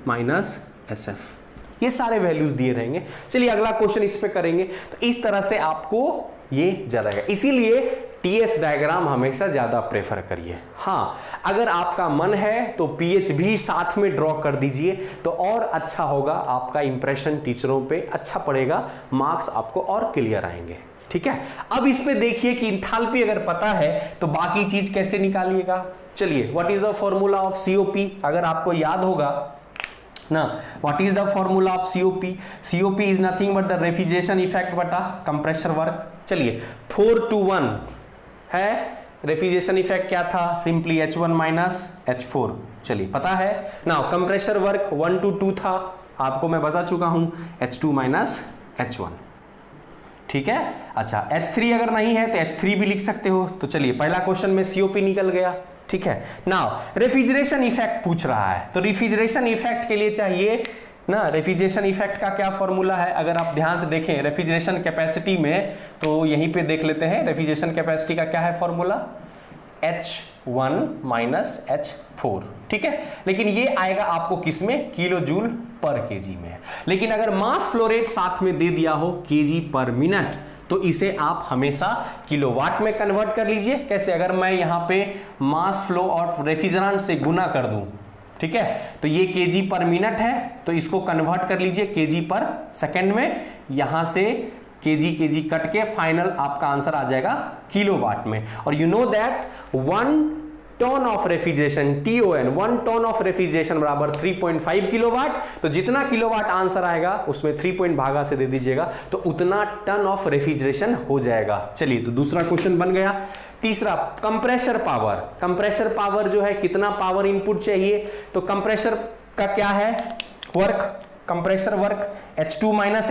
minus SF, ये सारे वैल्यूज दिए रहेंगे। चलिए अगला क्वेश्चन इस पे करेंगे। तो इस तरह से आपको ये ज्यादा है, इसीलिए टीएस डायग्राम हमेशा ज्यादा प्रेफर करिए। हाँ, अगर आपका मन है तो पीएच भी साथ में ड्रॉ कर दीजिए, तो और अच्छा होगा, आपका इंप्रेशन टीचरों पे अच्छा पड़ेगा, मार्क्स आपको और क्लियर आएंगे, ठीक है। अब इस पे देखिए कि इंथैल्पी अगर पता है तो बाकी चीज कैसे निकालिएगा। चलिए, what is the formula of COP, अगर आपको याद होगा ना, what is the formula of COP, COP is nothing but the refrigeration effect बटा कंप्रेशर वर्क। चलिए 4:1 है, रेफ्रिजरेशन इफेक्ट क्या था, सिंपली H1 माइनस H4, चलिए पता है ना। कंप्रेशर वर्क 1:2 था, आपको मैं बता चुका हूं, H2 माइनस H1, ठीक है। अच्छा, H3 अगर नहीं है तो H3 भी लिख सकते हो। तो चलिए पहला क्वेश्चन में COP निकल गया, ठीक है। नाउ रेफ्रिजरेशन इफेक्ट पूछ रहा है, तो रेफ्रिजरेशन इफेक्ट के लिए चाहिए ना रेफ्रिजरेशन इफेक्ट का क्या फॉर्मूला है, अगर आप ध्यान से देखें रेफ्रिजरेशन कैपेसिटी में, तो यहीं पे देख लेते हैं रेफ्रिजरेशन कैपेसिटी का क्या है फॉर्मूला, H1 माइनस H4, ठीक है। लेकिन ये आएगा आपको किस में, किलो जूल पर केजी में। लेकिन अगर मास फ्लो रेट साथ में दे दिया हो केजी पर मिनट, तो इसे आप हमेशा किलोवाट में कन्वर्ट कर लीजिए। कैसे, अगर मैं यहां पे मास फ्लो और रेफ्रिजरेंट से गुना कर दूं, ठीक है, तो ये केजी पर मिनट है, तो इसको कन्वर्ट कर लीजिए केजी पर सेकंड में। यहां से केजी कट के फाइनल आपका आंसर आ जाएगा किलोवाट में। और you know that 1 ton of refrigeration, TON 1 ton of refrigeration बराबर 3.5 किलोवाट। तो जितना किलोवाट आंसर आएगा उसमें 3 पॉइंट भागा से दे दीजिएगा, तो उतना टन ऑफ रेफ्रिजरेशन हो जाएगा। चलिए, तो दूसरा क्वेश्चन बन गया। तीसरा, कंप्रेसर पावर। कंप्रेसर पावर जो है, कितना पावर इनपुट चाहिए, तो कंप्रेसर का क्या है work, compressor work H2 minus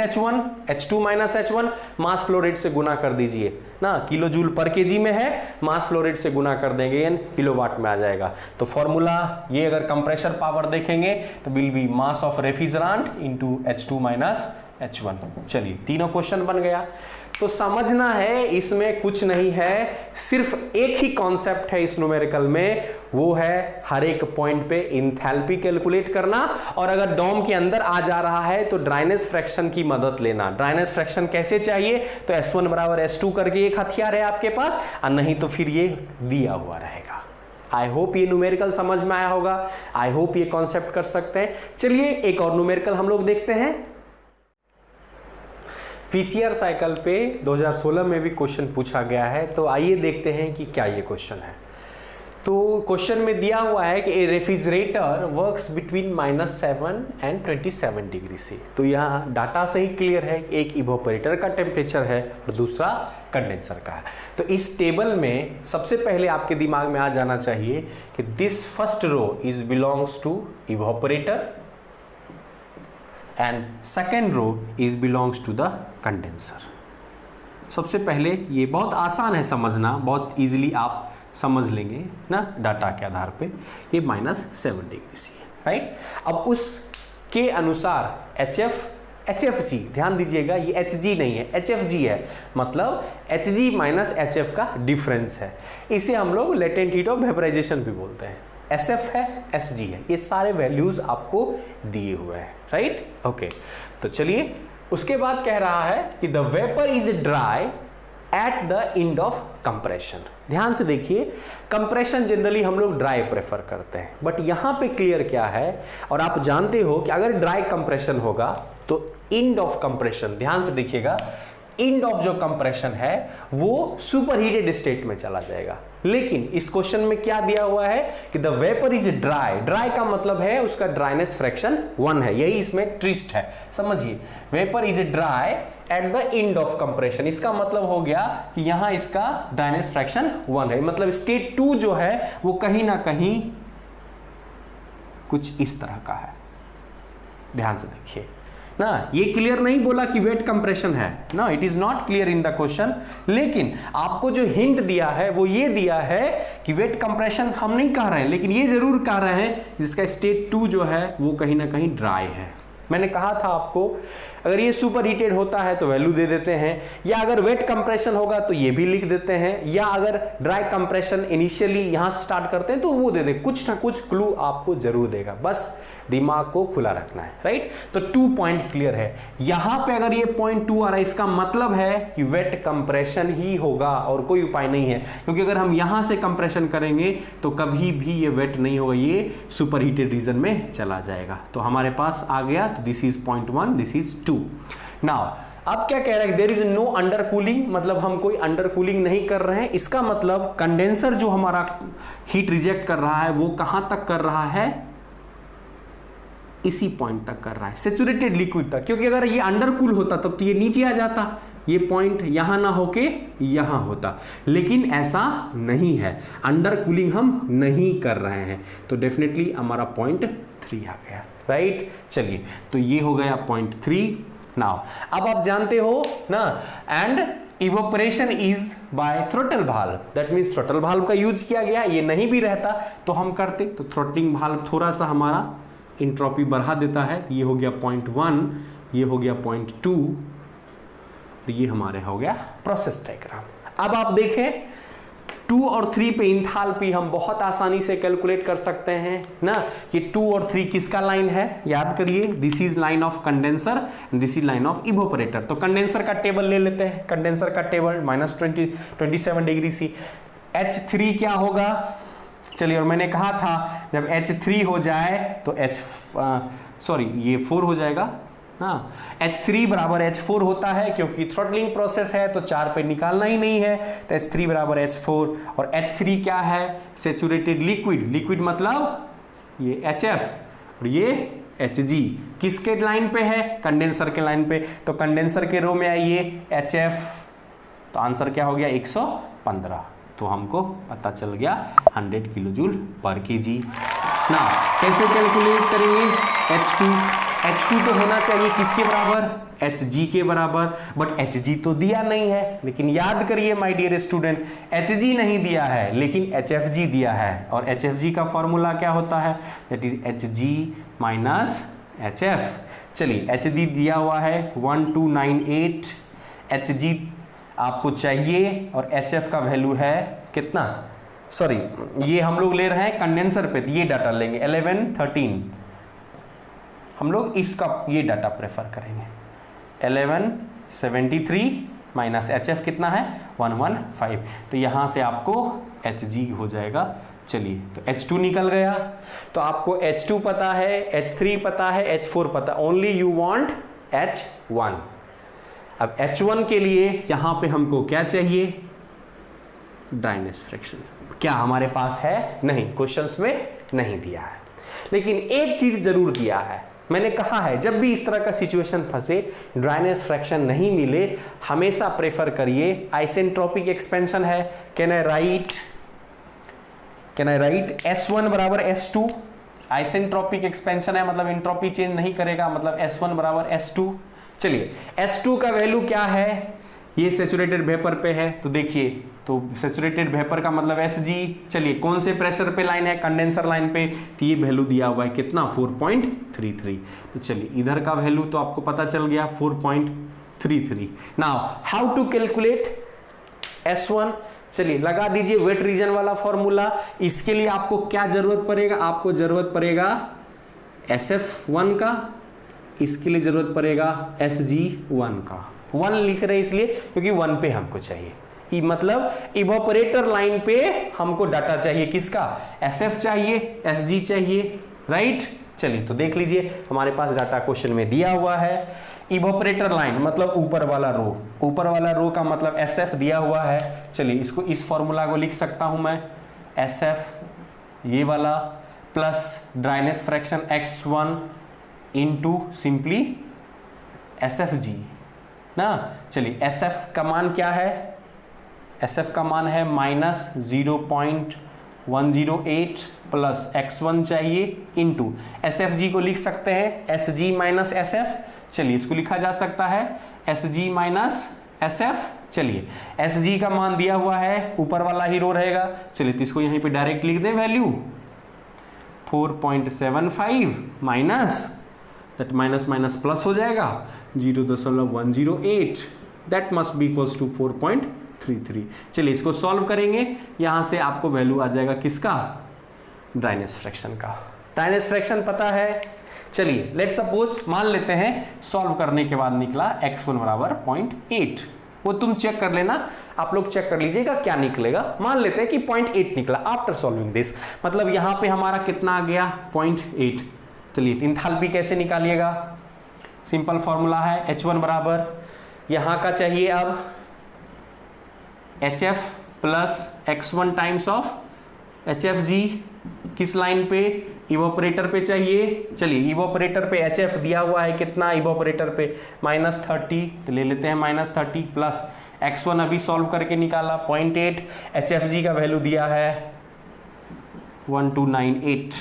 H1 मास फ्लो रेट से गुना कर दीजिए ना, किलो जूल पर केजी में है, मास फ्लो रेट से गुना कर देंगे एन किलोवाट में आ जाएगा। तो फॉर्मूला ये, अगर कंप्रेसर पावर देखेंगे तो will be mass of refrigerant into H2 minus H1। चलिए, तीनों क्वेश्चन बन गया। तो समझना है इसमें कुछ नहीं है, सिर्फ एक ही कॉन्सेप्ट है इस न्यूमेरिकल में, वो है हर एक पॉइंट पे इंथैल्पी कैलकुलेट करना। और अगर डोम के अंदर आ जा रहा है तो ड्राइनेस फ्रैक्शन की मदद लेना। ड्राइनेस फ्रैक्शन कैसे चाहिए, तो S1 बराबर S2 करके एक हथियार है आपके पास, और नहीं तो फिर ये दिया हुआ रहेगा। आई होप ये न्यूमेरिकल समझ में आया होगा, आई होप ये कॉन्सेप्ट कर सकते हैं। चलिए, एक और न्यूमेरिकल हम लोग देखते हैं। VCR साइकिल पे 2016 में भी क्वेश्चन पूछा गया है, तो आइए देखते हैं कि क्या ये क्वेश्चन है। तो क्वेश्चन में दिया हुआ है कि a refrigerator works between -7 and 27 degree से। तो यहाँ डाटा से ही क्लियर है कि एक इवोपरेटर का टेम्परेचर है और दूसरा कंडेंसर का है। तो इस टेबल में सबसे पहले आपके दिमाग में आ जाना चाहिए कि this first row is belongs to evaporator and second row is belongs to the condenser. सबसे पहले ये बहुत आसान है समझना, बहुत इजीली आप समझ लेंगे ना डाटा के आधार पे। ये -7 डिग्री सी है, राइट। अब उसके अनुसार HFG, ध्यान दीजिएगा ये HG नहीं है, HFG है, मतलब HG माइनस HF का डिफरेंस है। इसे हम लोग लेटेंट हीट ऑफ वेपराइजेशन भी बोलते हैं। SF है, SG है, ये सारे वैल्यूज आपको दिए हुए हैं, राइट। ओके, तो चलिए, उसके बाद कह रहा है कि the vapour is dry at the end of compression. ध्यान से देखिए, कंप्रेशन जनरली हम लोग ड्राई प्रेफर करते हैं, बट यहां पे क्लियर क्या है, और आप जानते हो कि अगर ड्राई कंप्रेशन होगा तो एंड ऑफ कंप्रेशन, ध्यान से देखिएगा, एंड ऑफ जो कंप्रेशन है वो सुपर हीटेड स्टेट में चला जाएगा। लेकिन इस क्वेश्चन में क्या दिया हुआ है कि the vapour is dry. Dry का मतलब है उसका ड्राइनेस फ्रैक्शन 1 है, यही इसमें ट्विस्ट है, समझिए। Vapour is dry at the end of compression, इसका मतलब हो गया कि यहां इसका ड्राइनेस फ्रैक्शन 1 है, मतलब स्टेट 2 जो है वो कहीं ना कहीं कुछ इस तरह का है। ध्यान से देखिए ना, ये क्लियर नहीं बोला कि वेट कंप्रेशन है ना, it is not clear in the question. लेकिन आपको जो हिंट दिया है वो ये दिया है कि वेट कंप्रेशन हम नहीं कह रहे हैं, लेकिन ये जरूर कह रहे हैं जिसका स्टेट 2 जो है वो कहीं ना कहीं ड्राई है। मैंने कहा था आपको, अगर ये सुपर हीटेड होता है तो वैल्यू दे देते हैं, या अगर वेट कंप्रेशन होगा तो ये भी लिख देते हैं, या अगर ड्राई कंप्रेशन इनिशियली यहां से स्टार्ट करते हैं तो वो दे दे, कुछ ना कुछ क्लू आपको जरूर देगा, बस दिमाग को खुला रखना है, राइट। तो 2 पॉइंट क्लियर है। यहां पे अगर ये पॉइंट 2 आ रहा है, इसका मतलब है कि वेट कंप्रेशन ही होगा और कोई उपाय नहीं है, क्योंकि अगर हम यहां से कंप्रेशन करेंगे तो कभी भी ये वेट नहीं होगा, ये सुपर हीटेड रीजन में चला जाएगा। तो हमारे पास आ गया, तो this is point 1, this is 2। Now अब क्या कह रहा है, there is no under cooling, मतलब हम कोई अंडर कूलिंग नहीं कर रहे हैं। इसका मतलब कंडेंसर जो हमारा हीट रिजेक्ट कर रहा है वो कहां तक कर रहा है, इसी पॉइंट तक कर रहा है, सैचुरेटेड लिक्विड तक। क्योंकि अगर ये अंडर कूल होता तब तो ये नीचे आ जाता, ये पॉइंट यहां ना होके यहां होता, लेकिन ऐसा नहीं है, अंडर कूलिंग हम नहीं कर रहे हैं। तो डेफिनेटली हमारा पॉइंट 3 आ गया, राइट। चलिए, तो ये हो गया पॉइंट 3। नाउ अब आप जानते हो ना, and evaporation is by throttle valve, that means throttle valve का यूज किया गया। ये नहीं भी रहता तो हम करते, तो थ्रोटलिंग भाल्व थोड़ा सा हमारा इंट्रोपी बढ़ा देता है। ये हो गया 0.1, ये हो गया 0.2, ये हमारे हो गया प्रोसेस डायग्राम। अब आप देखें 2 और 3 पे इंथाल्पी हम बहुत आसानी से कैलकुलेट कर सकते हैं ना। ये 2 और 3 किसका लाइन है, याद करिए, this is line of condenser and this is line of evaporator. तो कंडेंसर का टेबल ले लेते हैं, कंडेंसर का टेबल -27 डिग्री सी। H3 क्या होगा, चलिए, और मैंने कहा था जब H3 हो जाए तो ये 4 हो जाएगा। हाँ, H3 बराबर H4 होता है, क्योंकि थ्रॉटलिंग प्रोसेस है तो 4 पे निकालना ही नहीं है, तो H3 बराबर H4। और H3 क्या है, सेचुरेटेड लिक्विड, लिक्विड मतलब ये HF और ये Hg, किसके लाइन पे है, कंडेंसर के लाइन पे। तो कंडेंसर के रो में आइए HF, तो आंसर क्या हो गया 115। तो हमको पता चल गया 100 किलो जूल पर kg। ना कैसे कैलकुलेट करेंगे, H2 तो होना चाहिए किसके बराबर, Hg के बराबर, बट Hg तो दिया नहीं है। लेकिन याद करिए माय डियर स्टूडेंट, Hg नहीं दिया है लेकिन HFG दिया है, और HFG का फॉर्मूला क्या होता है, that is Hg minus HF। चलिए, Hg दिया हुआ है 1298, Hg आपको चाहिए, और HF का वैल्यू है कितना, सॉरी ये हम लोग ले रहे हैं कंडेंसर पे, ये डाटा लेंगे 1113, हम लोग इसका ये डाटा प्रेफर करेंगे। 1173 माइनस HF कितना है 115, तो यहाँ से आपको Hg हो जाएगा। चलिए, तो H2 निकल गया, तो आपको H2 पता है, H3 पता है, H4 पता, ओनली यू वांट H1। अब H1 के लिए यहां पे हमको क्या चाहिए, ड्राइनेस फ्रैक्शन। क्या हमारे पास है, नहीं, क्वेश्चंस में नहीं दिया है, लेकिन एक चीज जरूर दिया है। मैंने कहा है जब भी इस तरह का सिचुएशन फंसे, ड्राइनेस फ्रैक्शन नहीं मिले, हमेशा प्रेफर करिए आइसेंट्रोपिक एक्सपेंशन है। कैन आई राइट S1 बराबर S2, आइसेंट्रोपिक एक्सपेंशन है मतलब एंट्रोपी चेंज नहीं करेगा, मतलब S1 बराबर S2। चलिए, S2 का वैल्यू क्या है, ये सैचुरेटेड वेपर पे है, तो देखिए, तो सैचुरेटेड वेपर का मतलब Sg। चलिए, कौन से प्रेशर पे लाइन है, कंडेंसर लाइन पे, तो ये वैल्यू दिया हुआ है कितना 4.33। तो चलिए, इधर का वैल्यू तो आपको पता चल गया 4.33। Now how to calculate S1, चलिए लगा दीजिए वेट रीजन वाला फॉर्मूला। इसके लिए आपको क्या जरूरत पड़ेगा, आपको जरूरत पड़ेगा SF1 का, इसके लिए जरूरत पड़ेगा Sg1 का। 1 लिख रहे हैं इसलिए क्योंकि 1 पे हमको चाहिए, मतलब इवोपरेटर लाइन पे हमको डाटा चाहिए, किसका, SF चाहिए, Sg चाहिए, राइट। चलिए, तो देख लीजिए हमारे पास डाटा क्वेश्चन में दिया हुआ है, इवोपरेटर लाइन मतलब ऊपर वाला रो, ऊपर वाला रो का मतलब SF दिया हुआ है। चलिए, इसको इस फॉर्मूला को लिख सकता हूं मैं, SF ये वाला plus dryness fraction X1 into simply SFG ना। चलिए, SF का मान क्या है, SF का मान है -0.108 प्लस X1 चाहिए इंटू SFG को लिख सकते हैं SG माइनस SF। चलिए, इसको लिखा जा सकता है SG माइनस SF। चलिए, SG का मान दिया हुआ है, ऊपर वाला ही रो रहेगा। चलिए, तो इसको यहीं पे डायरेक्ट लिख दें, value 4.75 minus that minus minus plus हो जाएगा 0.108, that must be equals to 4.33। चलिए, इसको सॉल्व करेंगे, यहां से आपको वैल्यू आ जाएगा किसका, ड्राइनेस फ्रैक्शन का। ड्राइनेस फ्रैक्शन पता है। चलिए, लेट सपोज मान लेते हैं सॉल्व करने के बाद निकला X1 बराबर 0.8, वो तुम चेक कर लेना, आप लोग चेक कर लीजिएगा क्या निकलेगा। मान लेते हैं कि 0.8 निकला आफ्टर सॉल्विंग दिस, मतलब यहां पे हमारा कितना आ गया 0.8। चलिए, इंथैल्पी कैसे निकालिएगा, सिंपल फॉर्मूला है H1 बराबर, यहां का चाहिए अब HF plus X1 times of HFG, किस लाइन पे, इवोपरेटर पे चाहिए। चलिए, इवोपरेटर पे HF दिया हुआ है कितना, इवोपरेटर पे -30, तो ले लेते हैं -30 प्लस X1 अभी सॉल्व करके निकाला 0.8, HFG का वैल्यू दिया है 1298,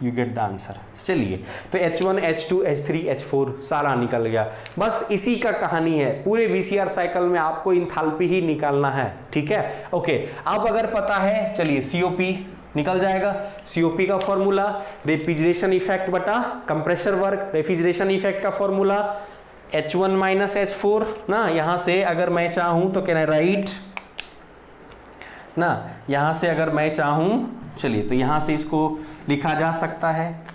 यू गेट द आंसर। चलिए, तो H1, H2, H3, H4 सारा निकल गया। बस इसी का कहानी है, पूरे VCR साइकिल में आपको इंथैल्पी ही निकालना है, ठीक है। ओके, अब अगर पता है, चलिए COP निकल जाएगा। COP का फॉर्मूला रेफ्रिजरेशन इफेक्ट बटा कंप्रेसर वर्क, रेफ्रिजरेशन इफेक्ट का फॉर्मूला H1 माइनस H4 ना, यहां से अगर मैं चाहूं तो क्या राइट ना, यहां से अगर मैं चाहूं, चलिए तो यहां से इसको लिखा जा सकता है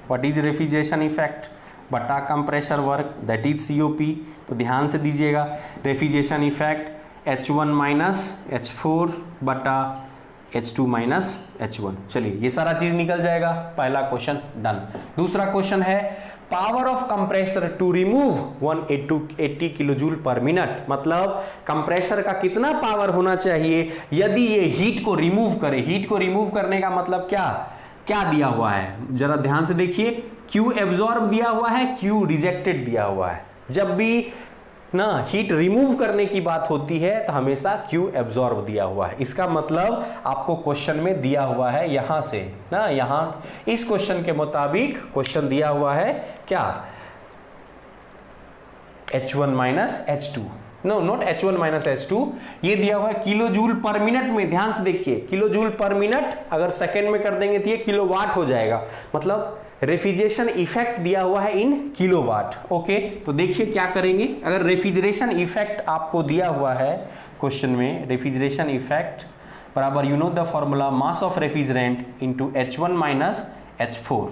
व्हाट इज रेफ्रिजरेशन इफेक्ट बटा compressor work that is COP। तो ध्यान से दीजिएगा, refrigeration effect H1 minus H4 बटा H2 माइनस H1। चलिए ये सारा चीज निकल जाएगा, पहला क्वेश्चन डन। दूसरा क्वेश्चन है power of compressor to remove 180 kilo joule पर मिनट, मतलब कंप्रेसर का कितना पावर होना चाहिए यदि ये हीट को रिमूव करे। हीट को रिमूव करने का मतलब क्या क्या दिया हुआ है, जरा ध्यान से देखिए, Q एब्जॉर्ब दिया हुआ है, Q रिजेक्टेड दिया हुआ है। जब भी ना हीट रिमूव करने की बात होती है तो हमेशा Q एब्जॉर्ब दिया हुआ है। इसका मतलब आपको क्वेश्चन में दिया हुआ है यहां से ना, यहां इस क्वेश्चन के मुताबिक क्वेश्चन दिया हुआ है क्या, H1 minus H2, no not H1 minus H2, ये दिया हुआ है किलो जूल पर मिनट में। ध्यान से देखिए, किलो जूल पर मिनट अगर सेकेंड में कर देंगे तो ये किलोवाट हो जाएगा, मतलब रेफ्रिजरेशन इफेक्ट दिया हुआ है इन किलोवाट। ओके, तो देखिए क्या करेंगे, अगर रेफ्रिजरेशन इफेक्ट आपको दिया हुआ है क्वेश्चन में, रेफ्रिजरेशन इफेक्ट बराबर you know the formula mass of refrigerant into H1 minus H4,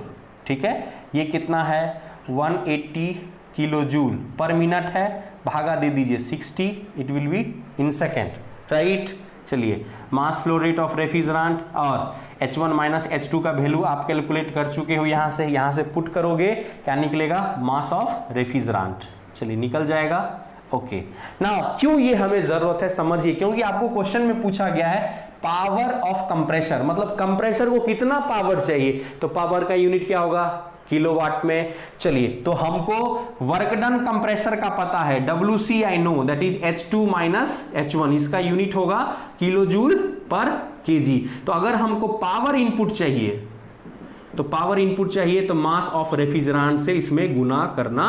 ठीक है, ये कितना है 180 किलो जूल पर मिनट है, भागा दे दीजिए 60, it will be in second, right. चलिए mass flow rate of refrigerant और H1 माइनस H2 का वैल्यू आप कैलकुलेट कर चुके हो, यहां से पुट करोगे क्या निकलेगा, मास ऑफ रेफ्रिजरेंट। चलिए निकल जाएगा। ओके ना, क्यों ये हमें जरूरत है समझिए, क्योंकि आपको क्वेश्चन में पूछा गया है पावर ऑफ कंप्रेसर, मतलब कंप्रेसर को कितना पावर चाहिए, तो पावर का यूनिट क्या होगा किलोवाट में। चलिए तो हमको वर्क डन कंप्रेसर का पता है WC I know that is H2 minus H1, इसका यूनिट होगा किलो जूल पर केजी। तो अगर हमको पावर इनपुट चाहिए तो मास ऑफ रेफ्रिजरेंट से इसमें गुना करना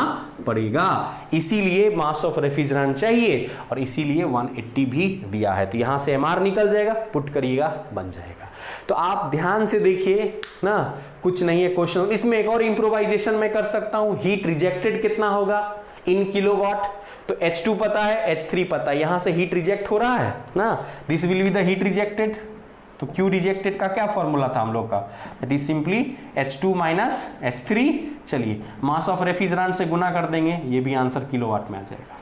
पड़ेगा, इसीलिए मास ऑफ रेफ्रिजरेंट चाहिए और इसीलिए 180 भी दिया है। तो यहां से MR निकल जाएगा, पुट करिएगा बन जाएगा। तो आप ध्यान से देखिए ना, कुछ नहीं है क्वेश्चन, इसमें एक और इंप्रोवाइजेशन मैं कर सकता हूं, हीट रिजेक्टेड कितना होगा इन किलोवाट, तो H2 पता है, H3 पता है, यहां से हीट रिजेक्ट हो रहा है ना, this will be the heat rejected. तो Q रिजेक्टेड का क्या फॉर्मूला था हम लोग का, that is simply H2 minus H3। चलिए मास ऑफ रेफ्रिजरेंट से गुना कर देंगे, ये भी आंसर किलोवाट में आ जाएगा,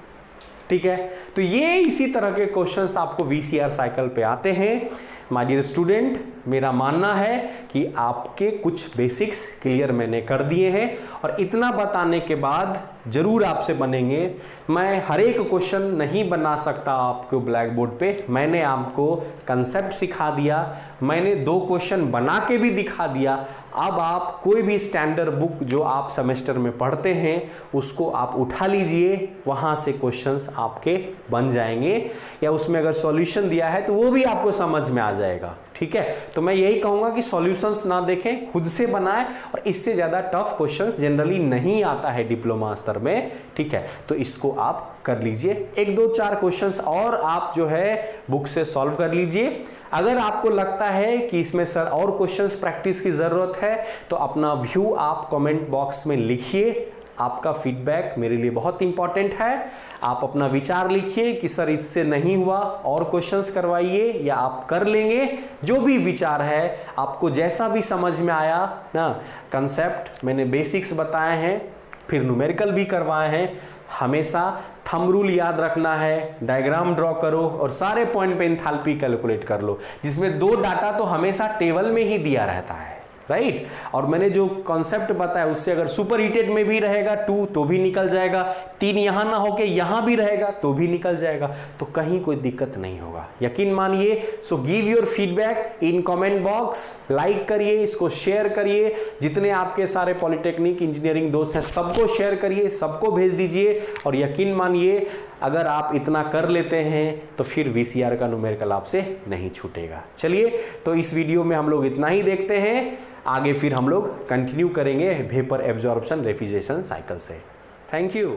ठीक है। तो ये इसी तरह के क्वेश्चंस आपको VCR साइकिल पे आते हैं। माय डियर स्टूडेंट, मेरा मानना है कि आपके कुछ बेसिक्स क्लियर मैंने कर दिए हैं और इतना बताने के बाद जरूर आपसे बनेंगे। मैं हर एक क्वेश्चन नहीं बना सकता आपको ब्लैक बोर्ड पे, मैंने आपको कंसेप्ट सिखा दिया, मैंने 2 क्वेश्चन बना के भी दिखा दिया। अब आप कोई भी स्टैंडर्ड बुक जो आप सेमेस्टर में पढ़ते हैं उसको आप उठा लीजिए, वहां से क्वेश्चंस आपके बन जाएंगे, या उसमें अगर सॉल्यूशन दिया है तो वो भी आपको समझ में आ जाएगा, ठीक है। तो मैं यही कहूंगा कि सॉल्यूशंस ना देखें, खुद से बनाएं, और इससे ज्यादा टफ क्वेश्चंस जनरली नहीं आता है डिप्लोमा स्तर में, ठीक है। तो इसको आप कर लीजिए, 1 2 4 क्वेश्चंस और आप जो है बुक से सॉल्व कर लीजिए। अगर आपको लगता है कि इसमें सर और क्वेश्चंस प्रैक्टिस की जरूरत है तो अपना व्यू आप कमेंट बॉक्स में लिखिए, आपका फीडबैक मेरे लिए बहुत इंपॉर्टेंट है। आप अपना विचार लिखिए कि सर इससे नहीं हुआ और क्वेश्चंस करवाइए, या आप कर लेंगे, जो भी विचार है आपको जैसा भी समझ में आया ना। कंसेप्ट मैंने बेसिक्स बताए हैं, फिर न्यूमेरिकल भी करवाए हैं। हमेशा थंब रूल याद रखना है, डायग्राम ड्रॉ करो और सारे पॉइंट पे एंथैल्पी कैलकुलेट कर लो, जिसमें 2 डाटा तो हमेशा टेबल में ही दिया रहता है, राइट। और मैंने जो कॉन्सेप्ट बताया उससे अगर सुपर हीटेड में भी रहेगा 2 तो भी निकल जाएगा, 3 यहां ना होके यहां भी रहेगा तो भी निकल जाएगा, तो कहीं कोई दिक्कत नहीं होगा, यकीन मानिए। So give your feedback in comment box, like करिए, इसको शेयर करिए, जितने आपके सारे पॉलिटेक्निक इंजीनियरिंग दोस्त हैं सबको शेयर करिए, सबको भेज दीजिए, और यकीन मानिए अगर आप इतना कर लेते हैं तो फिर VCR का न्यूमेरिकल आपसे नहीं छूटेगा। चलिए तो इस वीडियो में हम लोग इतना ही देखते हैं, आगे फिर हम लोग कंटिन्यू करेंगे वेपर एब्जॉर्प्शन रेफ्रिजरेशन साइकिल से। Thank you.